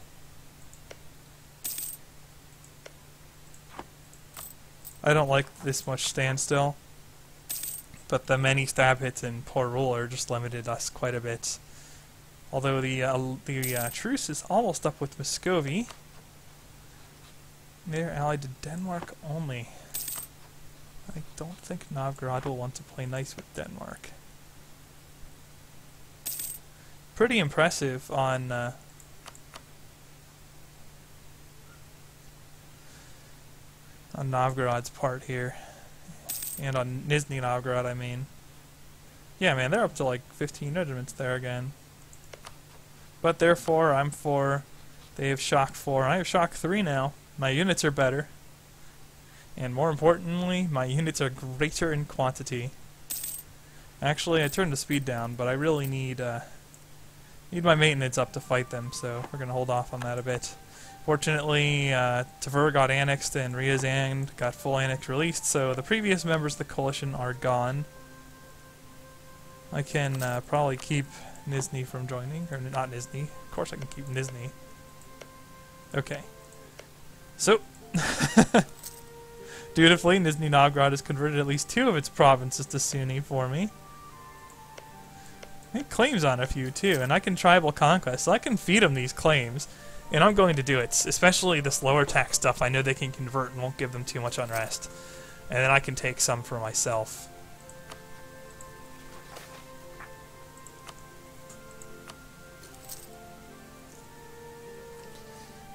I don't like this much standstill, but the many stab hits and poor ruler just limited us quite a bit. Although the truce is almost up with Muscovy. They're allied to Denmark only. I don't think Novgorod will want to play nice with Denmark. Pretty impressive on Novgorod's part here. And on Nizhny Novgorod, I mean. Yeah, man, they're up to like 15 regiments there again. But they're 4, I'm 4. They have shock 4. I have shock 3 now. My units are better. And more importantly, my units are greater in quantity. Actually, I turned the speed down, but I really need my maintenance up to fight them, so we're going to hold off on that a bit. Fortunately, Tver got annexed and Ryazan got full annex released, so the previous members of the coalition are gone. I can probably keep Nizhny from joining, or not Nizhny. Of course I can keep Nizhny. Okay. So, dutifully, Nizhny Novgorod has converted at least 2 of its provinces to Sunni for me. It claims on a few too, and I can tribal conquest, so I can feed them these claims. And I'm going to do it, especially this lower tax stuff. I know they can convert and won't give them too much unrest. And then I can take some for myself.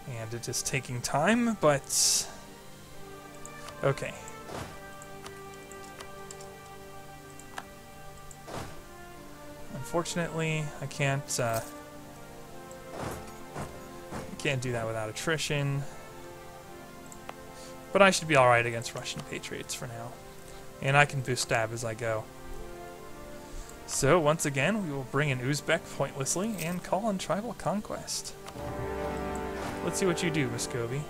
And it is taking time, but... okay. Unfortunately, I can't do that without attrition. But I should be alright against Russian Patriots for now. And I can boost stab as I go. So, once again, we will bring in Uzbek pointlessly and call on tribal conquest. Let's see what you do, Muscovy.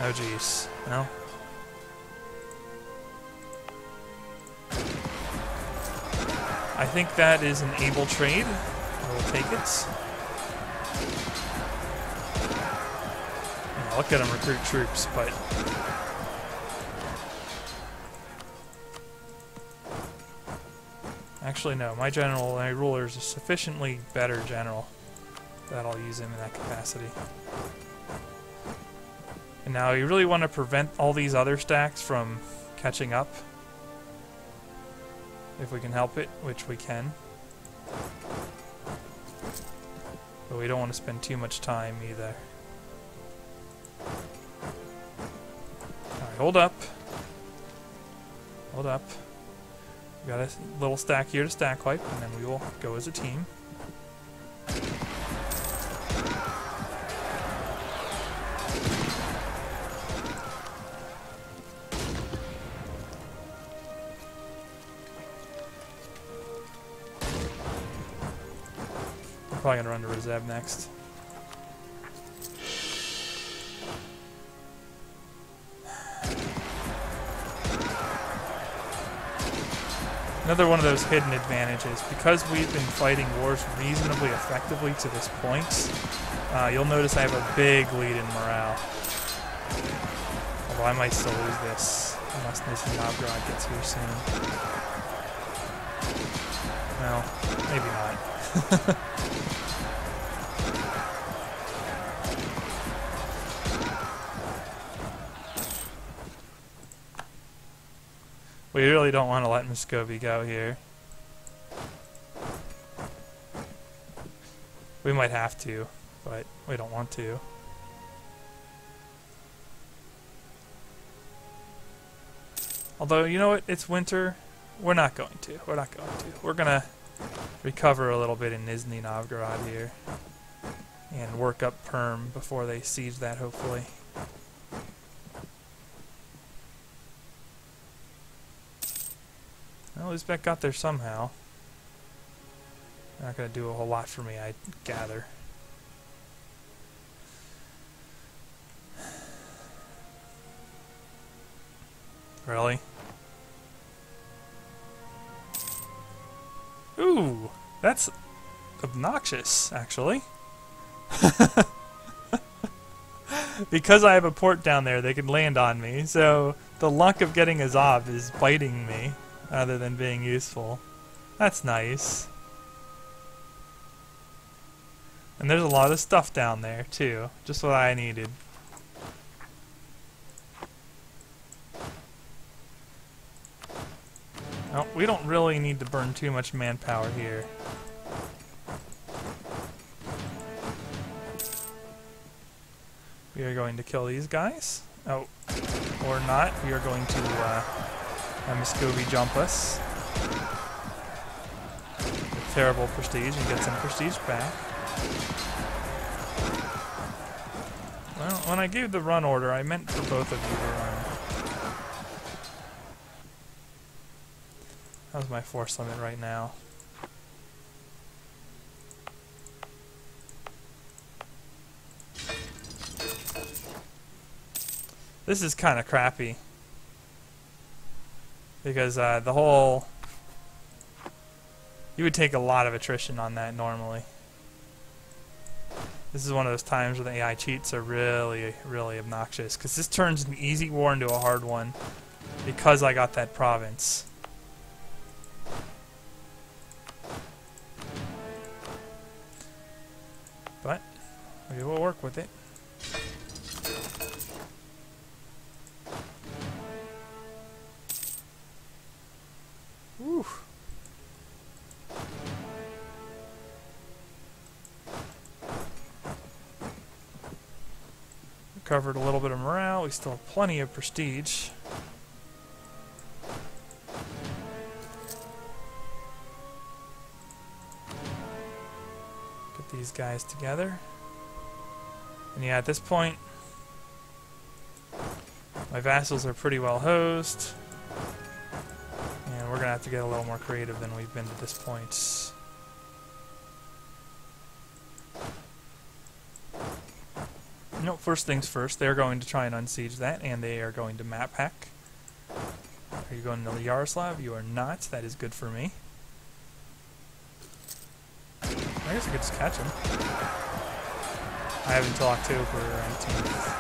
Oh jeez. No? I think that is an able trade. I will take it. Yeah, look at him recruit troops, but... actually, no. My ruler is a sufficiently better general that I'll use him in that capacity. And now you really want to prevent all these other stacks from catching up. If we can help it, which we can. But we don't want to spend too much time either. Alright, hold up. Hold up. We got a little stack here to stack wipe, and then we will go as a team. Probably gonna run to Rezev next. Another one of those hidden advantages. Because we've been fighting wars reasonably effectively to this point, you'll notice I have a big lead in morale. Although I might still lose this, unless Nizhny Novgorod gets here soon. Well, maybe not. We really don't want to let Muscovy go here. We might have to, but we don't want to. Although, you know what? It's winter. We're not going to. We're not going to. We're going to recover a little bit in Nizhny Novgorod here. And work up Perm before they siege that, hopefully. Well, Uzbek got there somehow. Not going to do a whole lot for me, I gather. Really? Ooh, that's obnoxious, actually. Because I have a port down there, they can land on me, so the luck of getting Azov is biting me, rather than being useful. That's nice. And there's a lot of stuff down there, too. Just what I needed. No, we don't really need to burn too much manpower here. We are going to kill these guys. Oh, or not. We are going to Muscovy jump us. With terrible prestige and get some prestige back. Well, when I gave the run order, I meant for both of you to run. That was my force limit right now. This is kind of crappy. Because the whole... You would take a lot of attrition on that normally. This is one of those times where the AI cheats are really, really obnoxious. Because this turns an easy war into a hard one. Because I got that province. But we will work with it. Whew. Recovered a little bit of morale. We still have plenty of prestige. Get these guys together. And yeah, at this point, my vassals are pretty well hosed. And we're going to have to get a little more creative than we've been to this point. No, first things first, they're going to try and unsiege that, and they are going to map hack. Are you going to Yaroslav? You are not. That is good for me. I guess I could just catch him. I have until October 19th.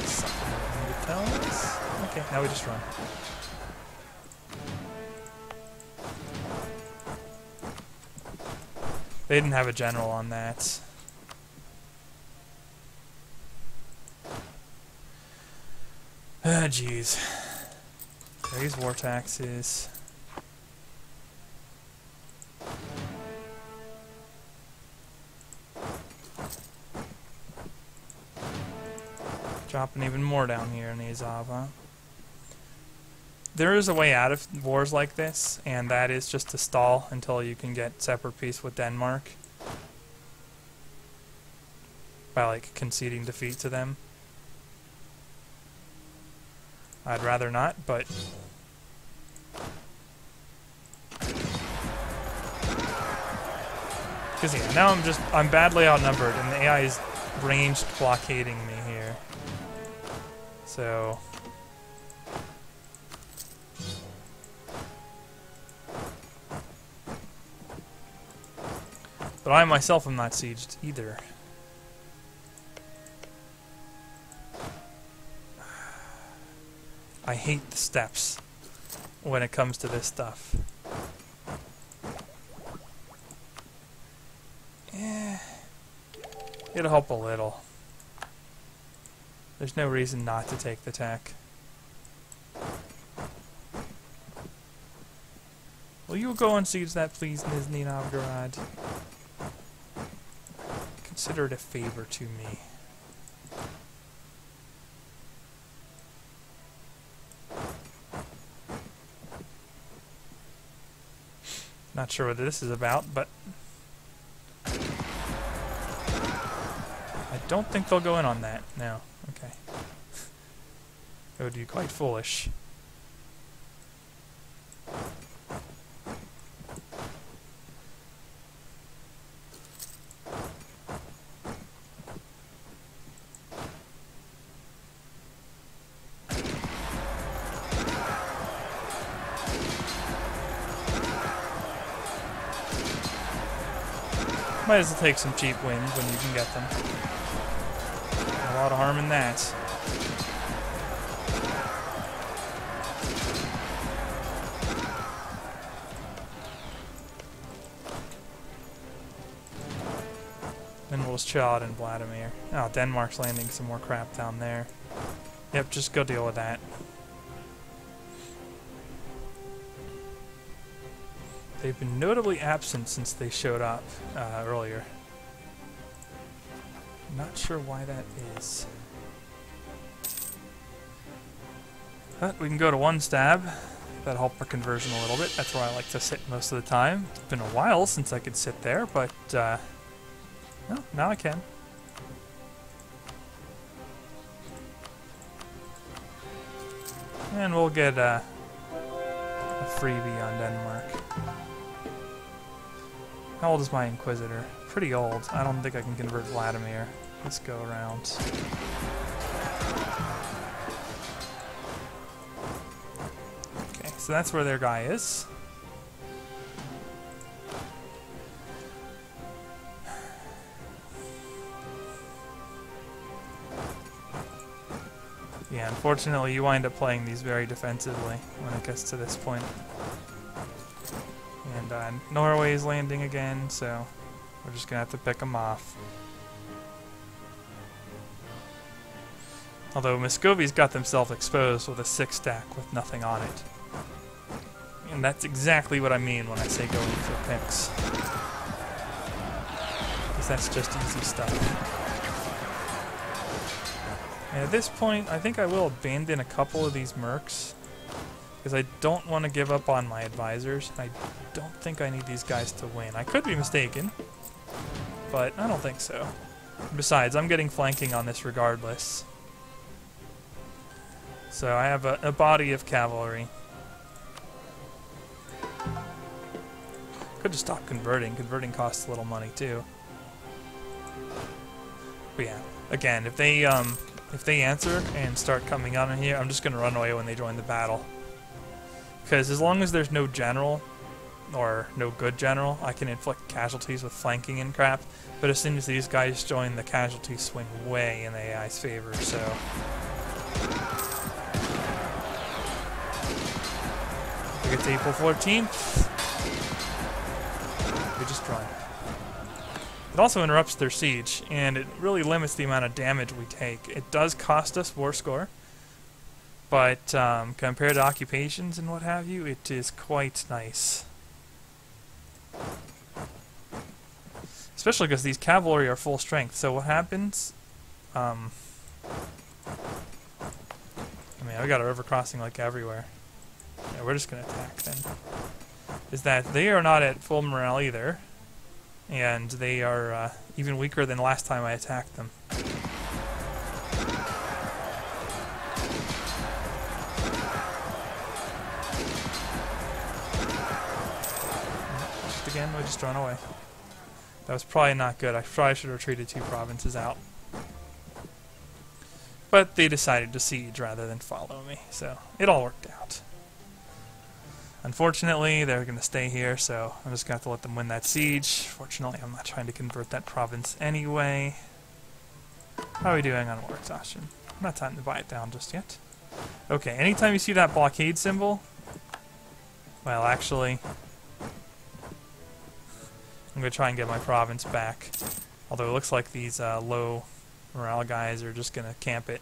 Something you need to tell us? Okay, now we just run. They didn't have a general on that. Ah, jeez. Raise war taxes. Dropping even more down here in Azov, huh? There is a way out of wars like this, and that is just to stall until you can get separate peace with Denmark. By, like, conceding defeat to them. I'd rather not, but... Because, yeah, now I'm badly outnumbered, and the AI is ranged blockading me here. So... But I myself am not sieged either. I hate the steps when it comes to this stuff. It'll help a little. There's no reason not to take the tech. Will you go and siege that, please, Nizhny Novgorod? Consider it a favor to me. Not sure what this is about, but I don't think they'll go in on that. No. Okay. That would be quite foolish. Might as well take some cheap wins when you can get them. A lot of harm in that. Then we'll just chill out in Vladimir. Oh, Denmark's landing some more crap down there. Yep, just go deal with that. They've been notably absent since they showed up earlier. Not sure why that is. But we can go to one stab. That'll help our conversion a little bit. That's where I like to sit most of the time. It's been a while since I could sit there, but no, now I can. And we'll get a freebie on Denmark. How old is my Inquisitor? Pretty old. I don't think I can convert Vladimir. Let's go around. Okay, so that's where their guy is. Yeah, unfortunately you wind up playing these very defensively when it gets to this point. And Norway is landing again, so we're just gonna have to pick them off. Although Muscovy's got themselves exposed with a 6-stack with nothing on it. And that's exactly what I mean when I say going for picks. Because that's just easy stuff. And at this point, I think I will abandon a couple of these mercs. Because I don't want to give up on my advisors. I don't think I need these guys to win. I could be mistaken, but I don't think so. Besides, I'm getting flanking on this regardless. So I have a body of cavalry. Could just stop converting. Converting costs a little money too. But yeah, again, if they answer and start coming out in here, I'm just gonna run away when they join the battle. Because as long as there's no general, or no good general, I can inflict casualties with flanking and crap. But as soon as these guys join, the casualties swing way in the AI's favor, so... We get to April 14th. We just join. It also interrupts their siege, and it really limits the amount of damage we take. It does cost us war score. But compared to occupations and what have you, it is quite nice. Especially because these cavalry are full strength. So what happens? I mean, we got a river crossing like everywhere. Yeah, we're just gonna attack then. Is that they are not at full morale either, and they are even weaker than last time I attacked them. Again, we just run away. That was probably not good. I probably should have retreated 2 provinces out. But they decided to siege rather than follow me, so it all worked out. Unfortunately, they're going to stay here, so I'm just going to have to let them win that siege. Fortunately, I'm not trying to convert that province anyway. How are we doing on war exhaustion? Not time to buy it down just yet. Okay, anytime you see that blockade symbol, well, actually... I'm going to try and get my province back. Although it looks like these low morale guys are just going to camp it.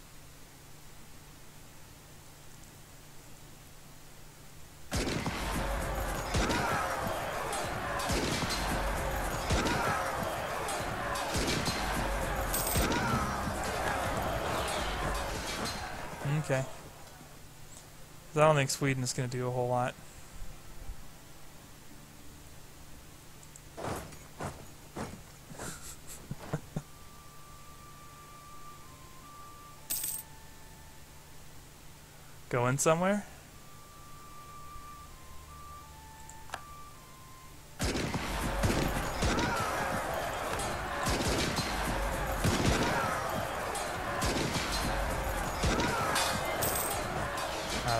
Okay. I don't think Sweden is going to do a whole lot. Going somewhere?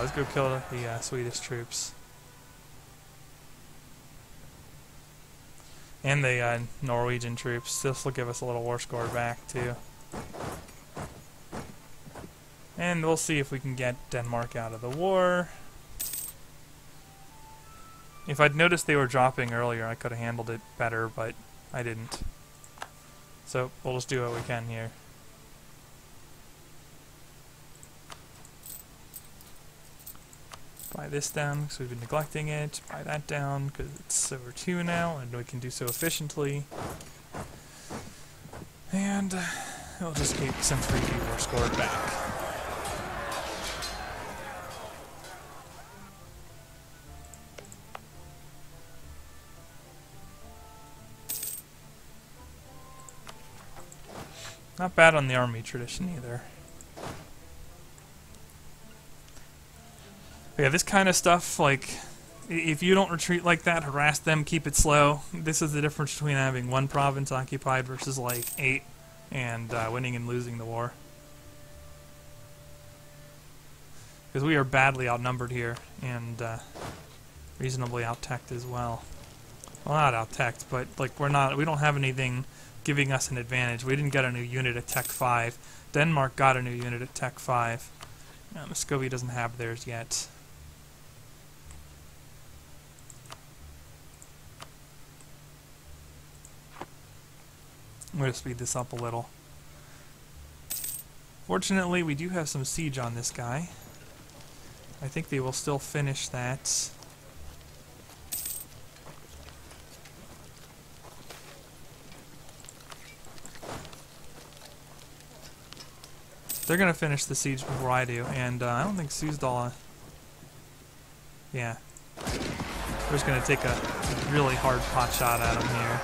Let's go kill the Swedish troops. And the Norwegian troops. This will give us a little war score back, too. And we'll see if we can get Denmark out of the war. If I'd noticed they were dropping earlier, I could have handled it better, but I didn't. So we'll just do what we can here. Buy this down because we've been neglecting it. Buy that down because it's over 2 now and we can do so efficiently. And we'll just get some 3D war score back. Not bad on the army tradition either. But yeah, this kind of stuff, like, if you don't retreat like that, harass them, keep it slow. This is the difference between having 1 province occupied versus like 8 and winning and losing the war. Because we are badly outnumbered here and reasonably out-teched as well. Well, not out-teched, but like we don't have anything giving us an advantage. We didn't get a new unit at Tech 5. Denmark got a new unit at Tech 5. Muscovy doesn't have theirs yet. I'm going to speed this up a little. Fortunately, we do have some siege on this guy. I think they will still finish that. They're going to finish the siege before I do, and I don't think Suzdal... Yeah. We're just going to take a really hard pot shot at him here.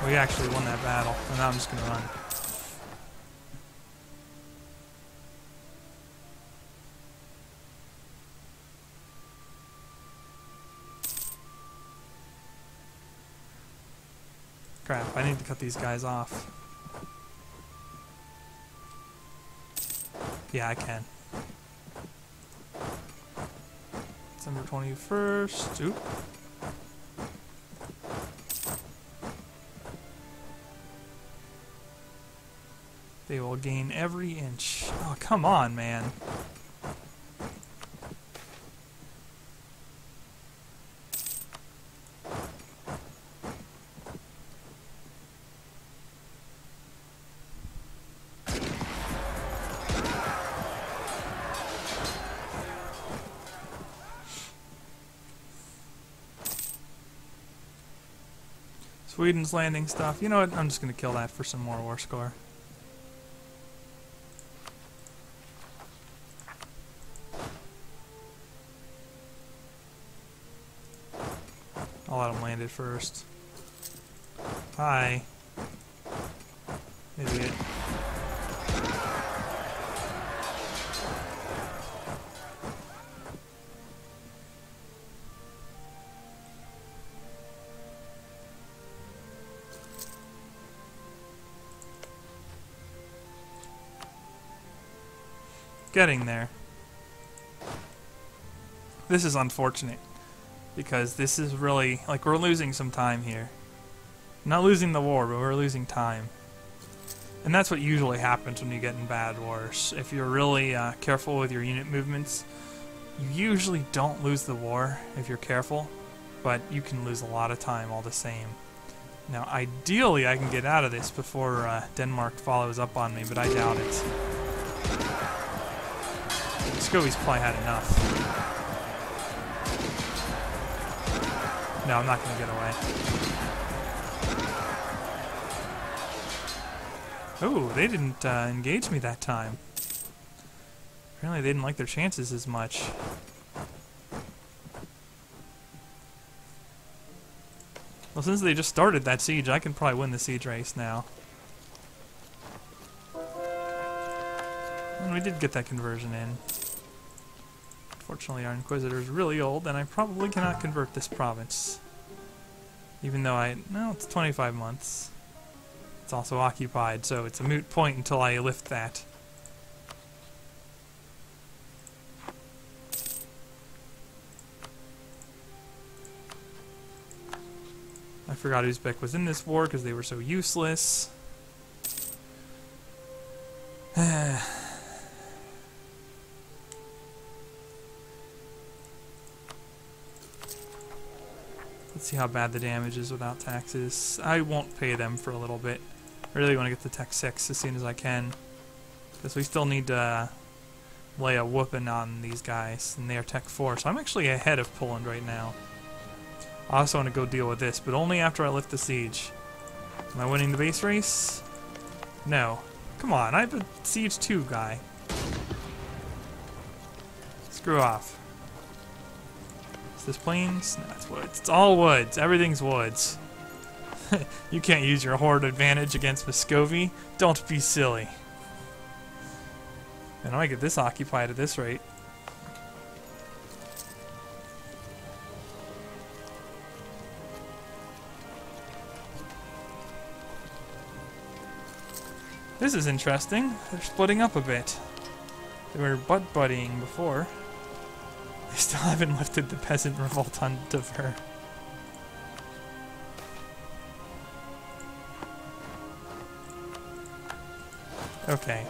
We actually won that battle, and now I'm just going to run. Crap, I need to cut these guys off. Yeah, I can. December 21st. Oop. They will gain every inch. Oh, come on, man. Sweden's landing stuff. You know what? I'm just going to kill that for some more war score. I'll let him land it first. Hi. Idiot. Getting there. This is unfortunate, because this is really, like, we're losing some time here. Not losing the war, but we're losing time. And that's what usually happens when you get in bad wars. If you're really careful with your unit movements, you usually don't lose the war if you're careful. but you can lose a lot of time all the same. Now, ideally, I can get out of this before Denmark follows up on me, but I doubt it. Muscovy's probably had enough. No, I'm not going to get away. Oh, they didn't engage me that time. Apparently they didn't like their chances as much. Well, since they just started that siege, I can probably win the siege race now. And we did get that conversion in. Unfortunately, our Inquisitor is really old, and I probably cannot convert this province. Even though no, it's 25 months. It's also occupied, so it's a moot point until I lift that. I forgot Uzbek was in this war because they were so useless. Let's see how bad the damage is without taxes. I won't pay them for a little bit. I really want to get to Tech 6 as soon as I can, because we still need to lay a whooping on these guys, and they are Tech 4, so I'm actually ahead of Poland right now. I also want to go deal with this, but only after I lift the siege. Am I winning the base race? No. Come on, I'm a Siege 2 guy. Screw off. Is this plains? No, it's woods. It's all woods. Everything's woods. You can't use your horde advantage against Muscovy. Don't be silly. And I might get this occupied at this rate. This is interesting. They're splitting up a bit. They were butt-buddying before. They still haven't lifted the peasant revolt on Tver. Okay.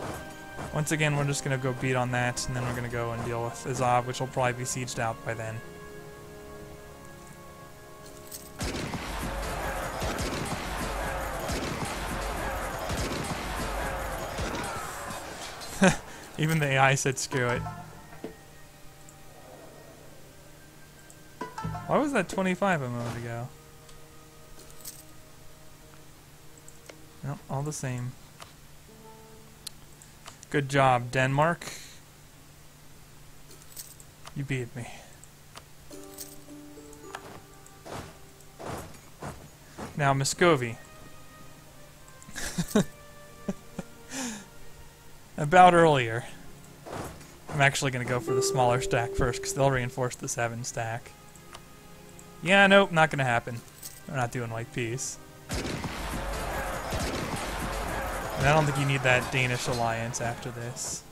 Once again, we're just going to go beat on that, and then we're going to go and deal with Azov, which will probably be sieged out by then. Even the AI said screw it. Why was that 25 a moment ago? Nope, all the same. Good job, Denmark. You beat me. Now, Muscovy. About earlier. I'm actually going to go for the smaller stack first, because they'll reinforce the 7 stack. Yeah, nope, not going to happen. We're not doing white peace. And I don't think you need that Danish alliance after this.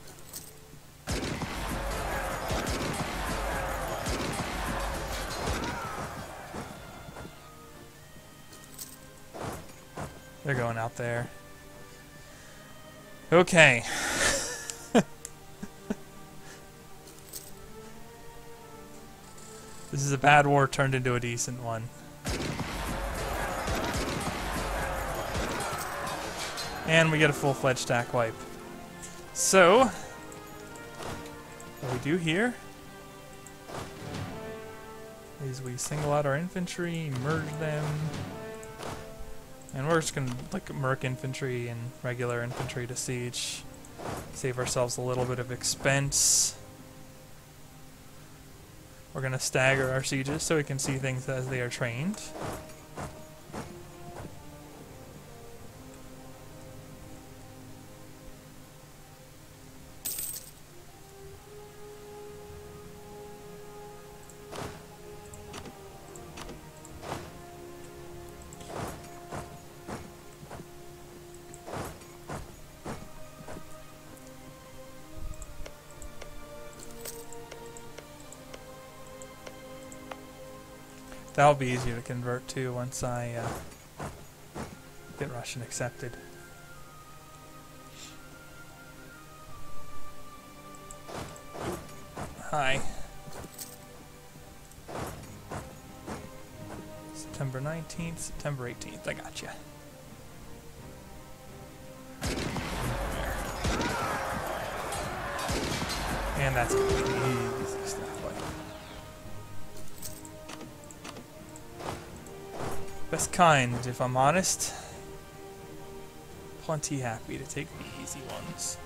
They're going out there. Okay. This is a bad war turned into a decent one. And we get a full-fledged stack wipe. So, what we do here is we single out our infantry, merge them, and we're just gonna like merc infantry and regular infantry to siege. Save ourselves a little bit of expense. We're gonna stagger our sieges so we can see things as they are trained. That'll be easier to convert to once I get Russian accepted. Hi. September 19th, September 18th. I got you. And that's going to be the easy stuff. Like. Best kind, if I'm honest. Plenty happy to take the easy ones.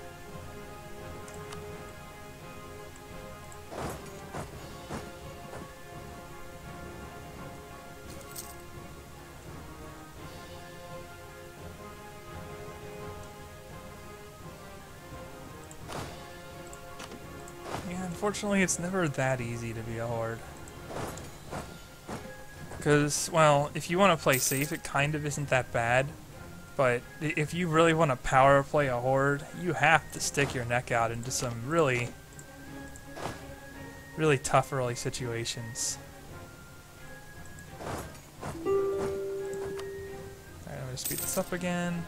Yeah, unfortunately, it's never that easy to be a Horde. Because, well, if you want to play safe, it kind of isn't that bad. But if you really want to power play a Horde, you have to stick your neck out into some really, really tough early situations. Alright, I'm going to speed this up again.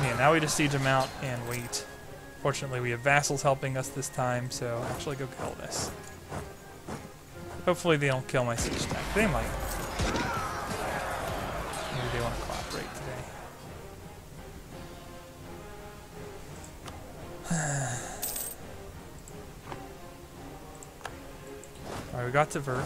Yeah, now we just siege them out and wait. Fortunately, we have vassals helping us this time, so actually go kill this. Hopefully they don't kill my siege stack. They might. Maybe they want to cooperate today. Alright, we got to Vert.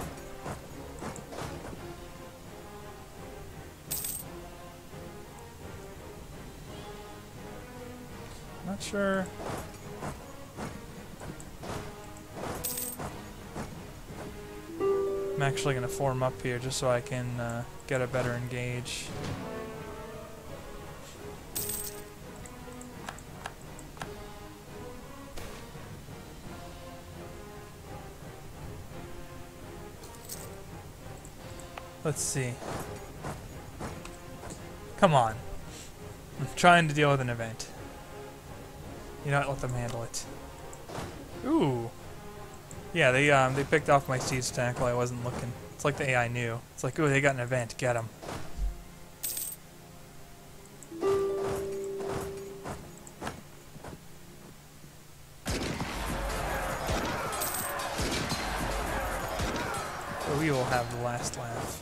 Not sure. I'm actually going to form up here just so I can get a better engage. Let's see. Come on. I'm trying to deal with an event. You know what, let them handle it. Ooh. Yeah, they picked off my siege tank while I wasn't looking. It's like the AI knew. It's like, ooh, they got an event, get them. So we will have the last laugh.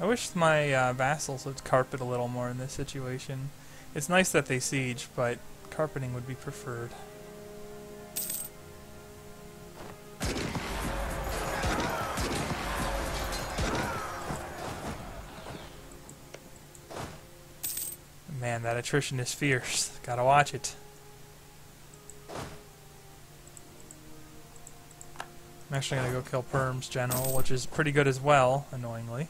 I wish my vassals would carpet a little more in this situation. It's nice that they siege, but carpeting would be preferred. Man, that attrition is fierce. Gotta watch it. I'm actually gonna go kill Perm's general, which is pretty good as well, annoyingly.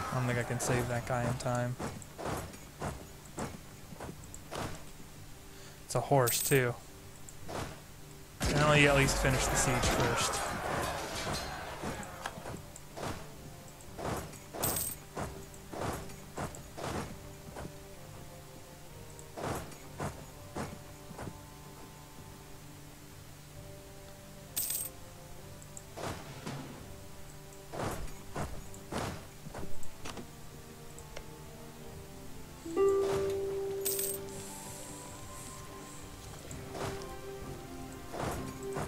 I don't think I can save that guy in time. It's a horse, too. And I'll at least finish the siege first.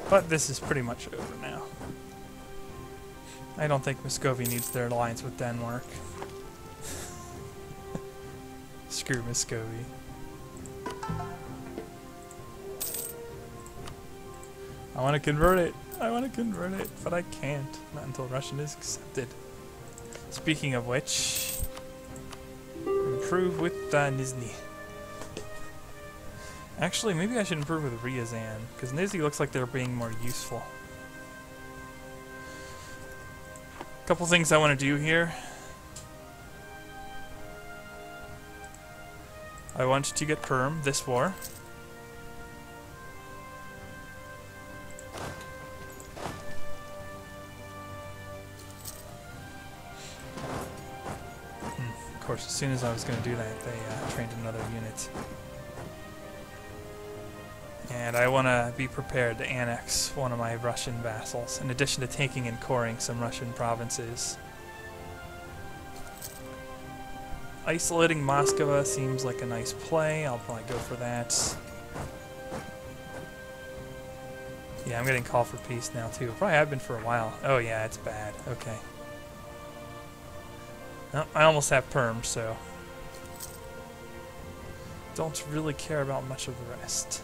But this is pretty much over now. I don't think Muscovy needs their alliance with Denmark. Screw Muscovy. I want to convert it. I want to convert it, but I can't. Not until Russian is accepted. Speaking of which, improve with Nizhny. Actually, maybe I should improve with Ryazan, because Nizhny looks like they're being more useful. Couple things I want to do here. I want to get Perm this war. Of course, as soon as I was going to do that, they trained another unit. And I want to be prepared to annex one of my Russian vassals, in addition to taking and coring some Russian provinces. Isolating Muscovy seems like a nice play. I'll probably go for that. Yeah, I'm getting call for peace now too. Probably have been for a while. Oh yeah, it's bad. Okay. Well, I almost have Perm, so don't really care about much of the rest.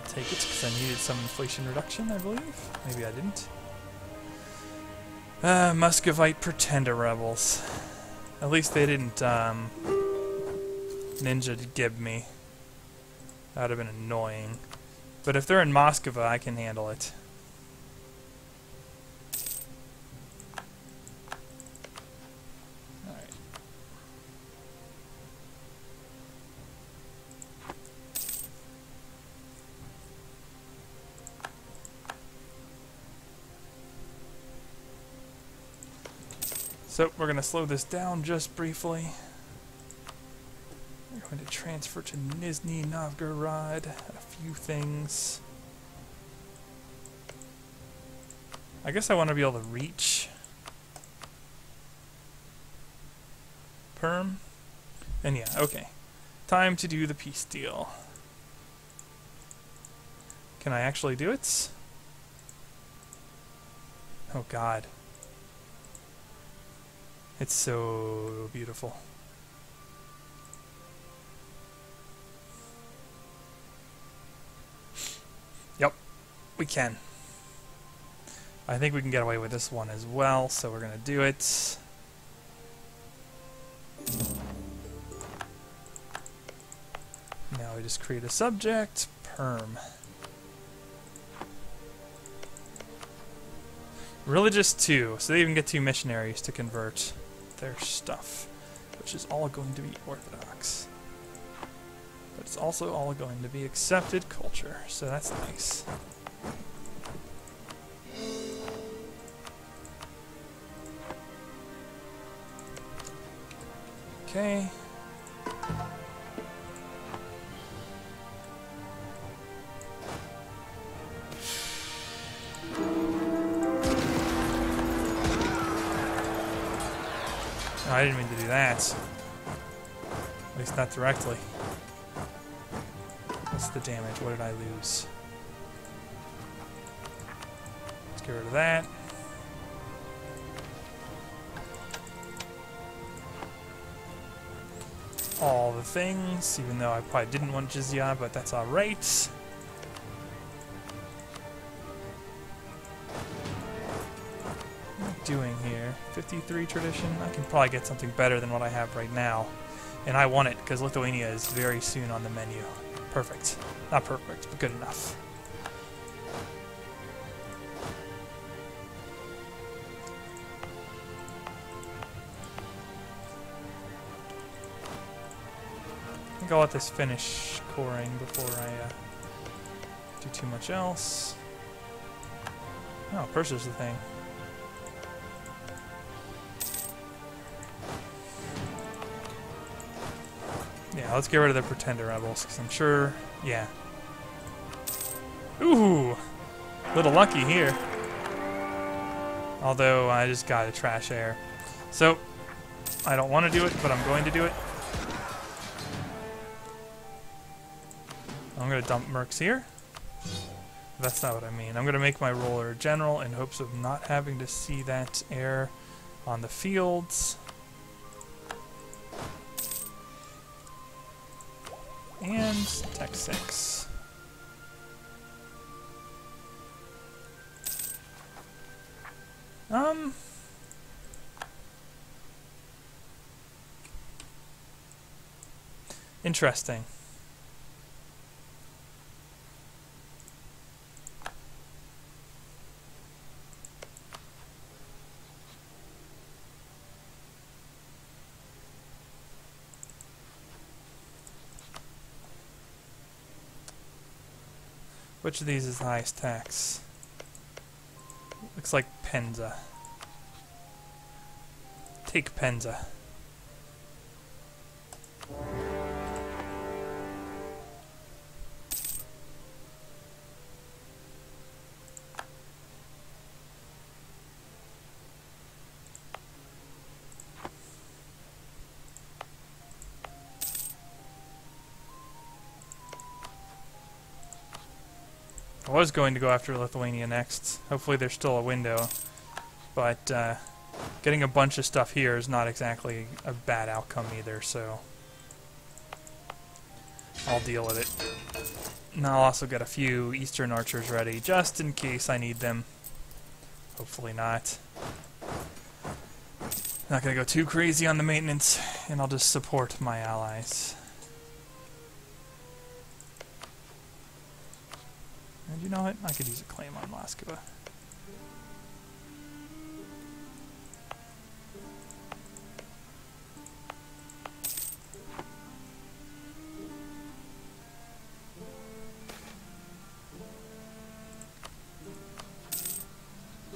Take it because I needed some inflation reduction, I believe. Maybe I didn't. Muscovite pretender rebels. At least they didn't ninja gib me. That would have been annoying. But if they're in Muscovy, I can handle it. So we're going to slow this down just briefly. We're going to transfer to Nizhny Novgorod, a few things. I guess I want to be able to reach Perm. And yeah, okay. Time to do the peace deal. Can I actually do it? Oh god. It's so beautiful. Yep, we can. I think we can get away with this one as well, so we're going to do it. Now we just create a subject, Perm. Religious 2, so they even get 2 missionaries to convert their stuff, which is all going to be Orthodox. But it's also all going to be accepted culture, so that's nice. Okay. I didn't mean to do that. At least not directly. What's the damage? What did I lose? Let's get rid of that. All the things, even though I probably didn't want jizya, but that's alright. Doing here 53 tradition. I can probably get something better than what I have right now, and I want it because Lithuania is very soon on the menu. Perfect. Not perfect, but good enough. I think I'll let this finish coring before I do too much else. Oh, Purser's the thing. Yeah, let's get rid of the pretender rebels, because I'm sure, yeah. Ooh! Little lucky here. Although, I just got a trash air. So, I don't want to do it, but I'm going to do it. I'm going to dump mercs here. That's not what I mean. I'm going to make my roller a general in hopes of not having to see that air on the fields. And Tech 6. Interesting. Which of these is the highest tax? Looks like Penza. Take Penza. I was going to go after Lithuania next. Hopefully there's still a window. But getting a bunch of stuff here is not exactly a bad outcome either, so I'll deal with it. And I'll also get a few Eastern archers ready, just in case I need them. Hopefully not. Not gonna go too crazy on the maintenance, and I'll just support my allies. And you know what? I could use a claim on Muscovy.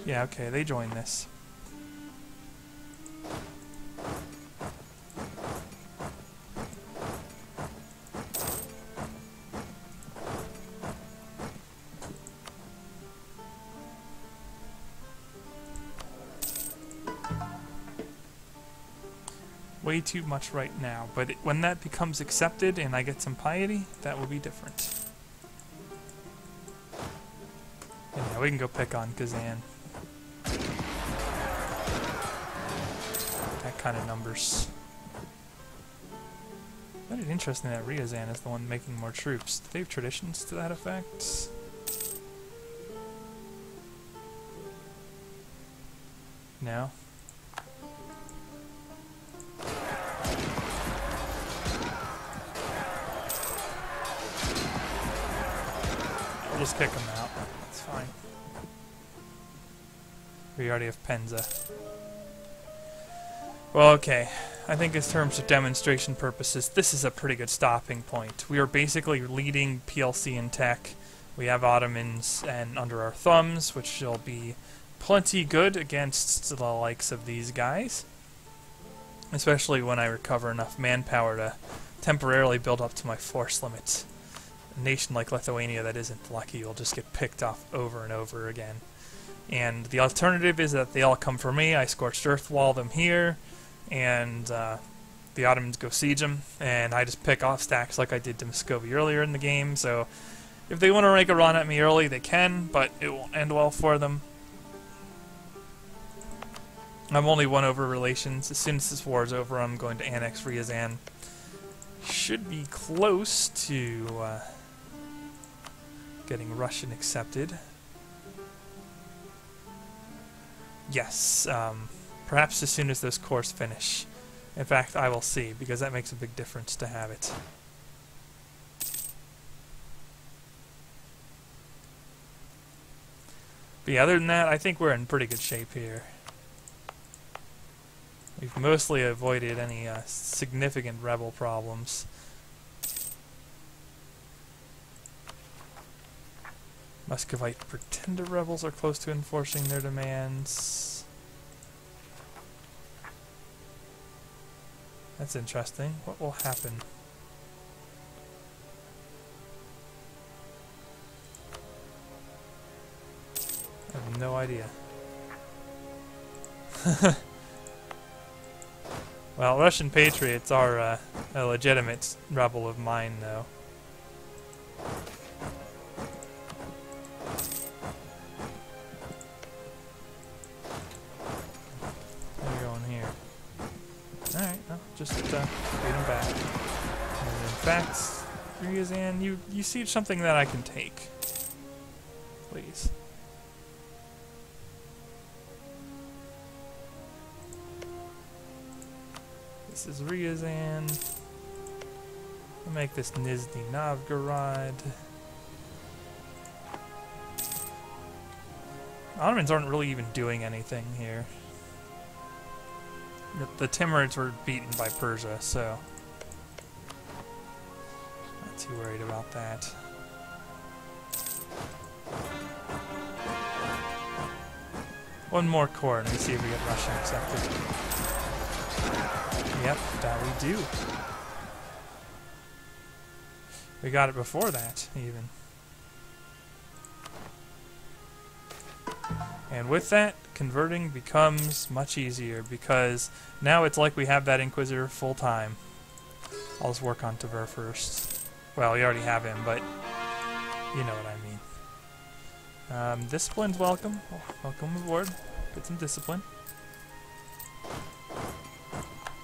Yeah, okay, they join this. Way too much right now, but when that becomes accepted and I get some piety, that will be different. And yeah, we can go pick on Kazan. That kind of numbers. But it's interesting that Ryazan is the one making more troops. Do they have traditions to that effect? No? We'll just kick them out. That's fine. We already have Penza. Well, okay. I think in terms of demonstration purposes, this is a pretty good stopping point. We are basically leading PLC in tech. We have Ottomans and under our thumbs, which will be plenty good against the likes of these guys. Especially when I recover enough manpower to temporarily build up to my force limit. A nation like Lithuania that isn't lucky will just get picked off over and over again. And the alternative is that they all come for me, I scorched earth wall them here, and the Ottomans go siege them, and I just pick off stacks like I did to Muscovy earlier in the game, so if they want to make a run at me early, they can, but it won't end well for them. I'm only one over relations. As soon as this war is over, I'm going to annex Ryazan. Should be close to getting Russian accepted. Yes, perhaps as soon as those cores finish. In fact, I will see, because that makes a big difference to have it. But yeah, other than that, I think we're in pretty good shape here. We've mostly avoided any significant rebel problems. Muscovite pretender rebels are close to enforcing their demands. That's interesting. What will happen? I have no idea. Well, Russian patriots are a legitimate rebel of mine, though. What are you going here? Alright, well, just beat them back. And in fact, Ryazan, you siege something that I can take. Please. This is Ryazan. I'll make this Nizhny Novgorod. Ottomans aren't really even doing anything here. The Timurids were beaten by Persia, so not too worried about that. One more core, and we see if we get Russian accepted. Yep, that we do. We got it before that, even. And with that, converting becomes much easier, because now it's like we have that Inquisitor full time. I'll just work on Tver first. Well, we already have him, but you know what I mean. Discipline's welcome. Welcome aboard. Get some discipline.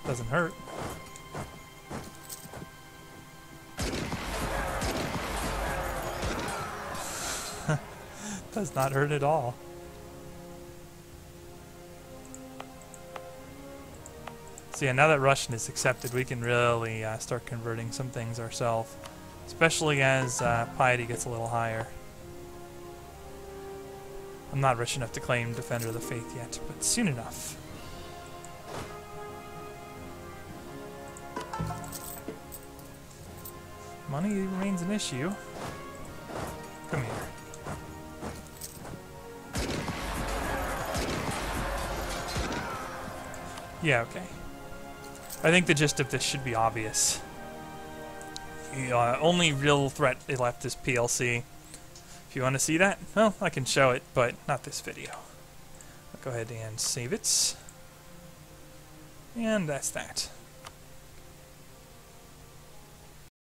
Doesn't hurt. Does not hurt at all. So yeah, now that Russian is accepted, we can really start converting some things ourselves, especially as piety gets a little higher. I'm not rich enough to claim Defender of the Faith yet, but soon enough. Money remains an issue. Come here. Yeah, okay. I think the gist of this should be obvious. The only real threat left is PLC. If you want to see that, well, I can show it, but not this video. I'll go ahead and save it. And that's that.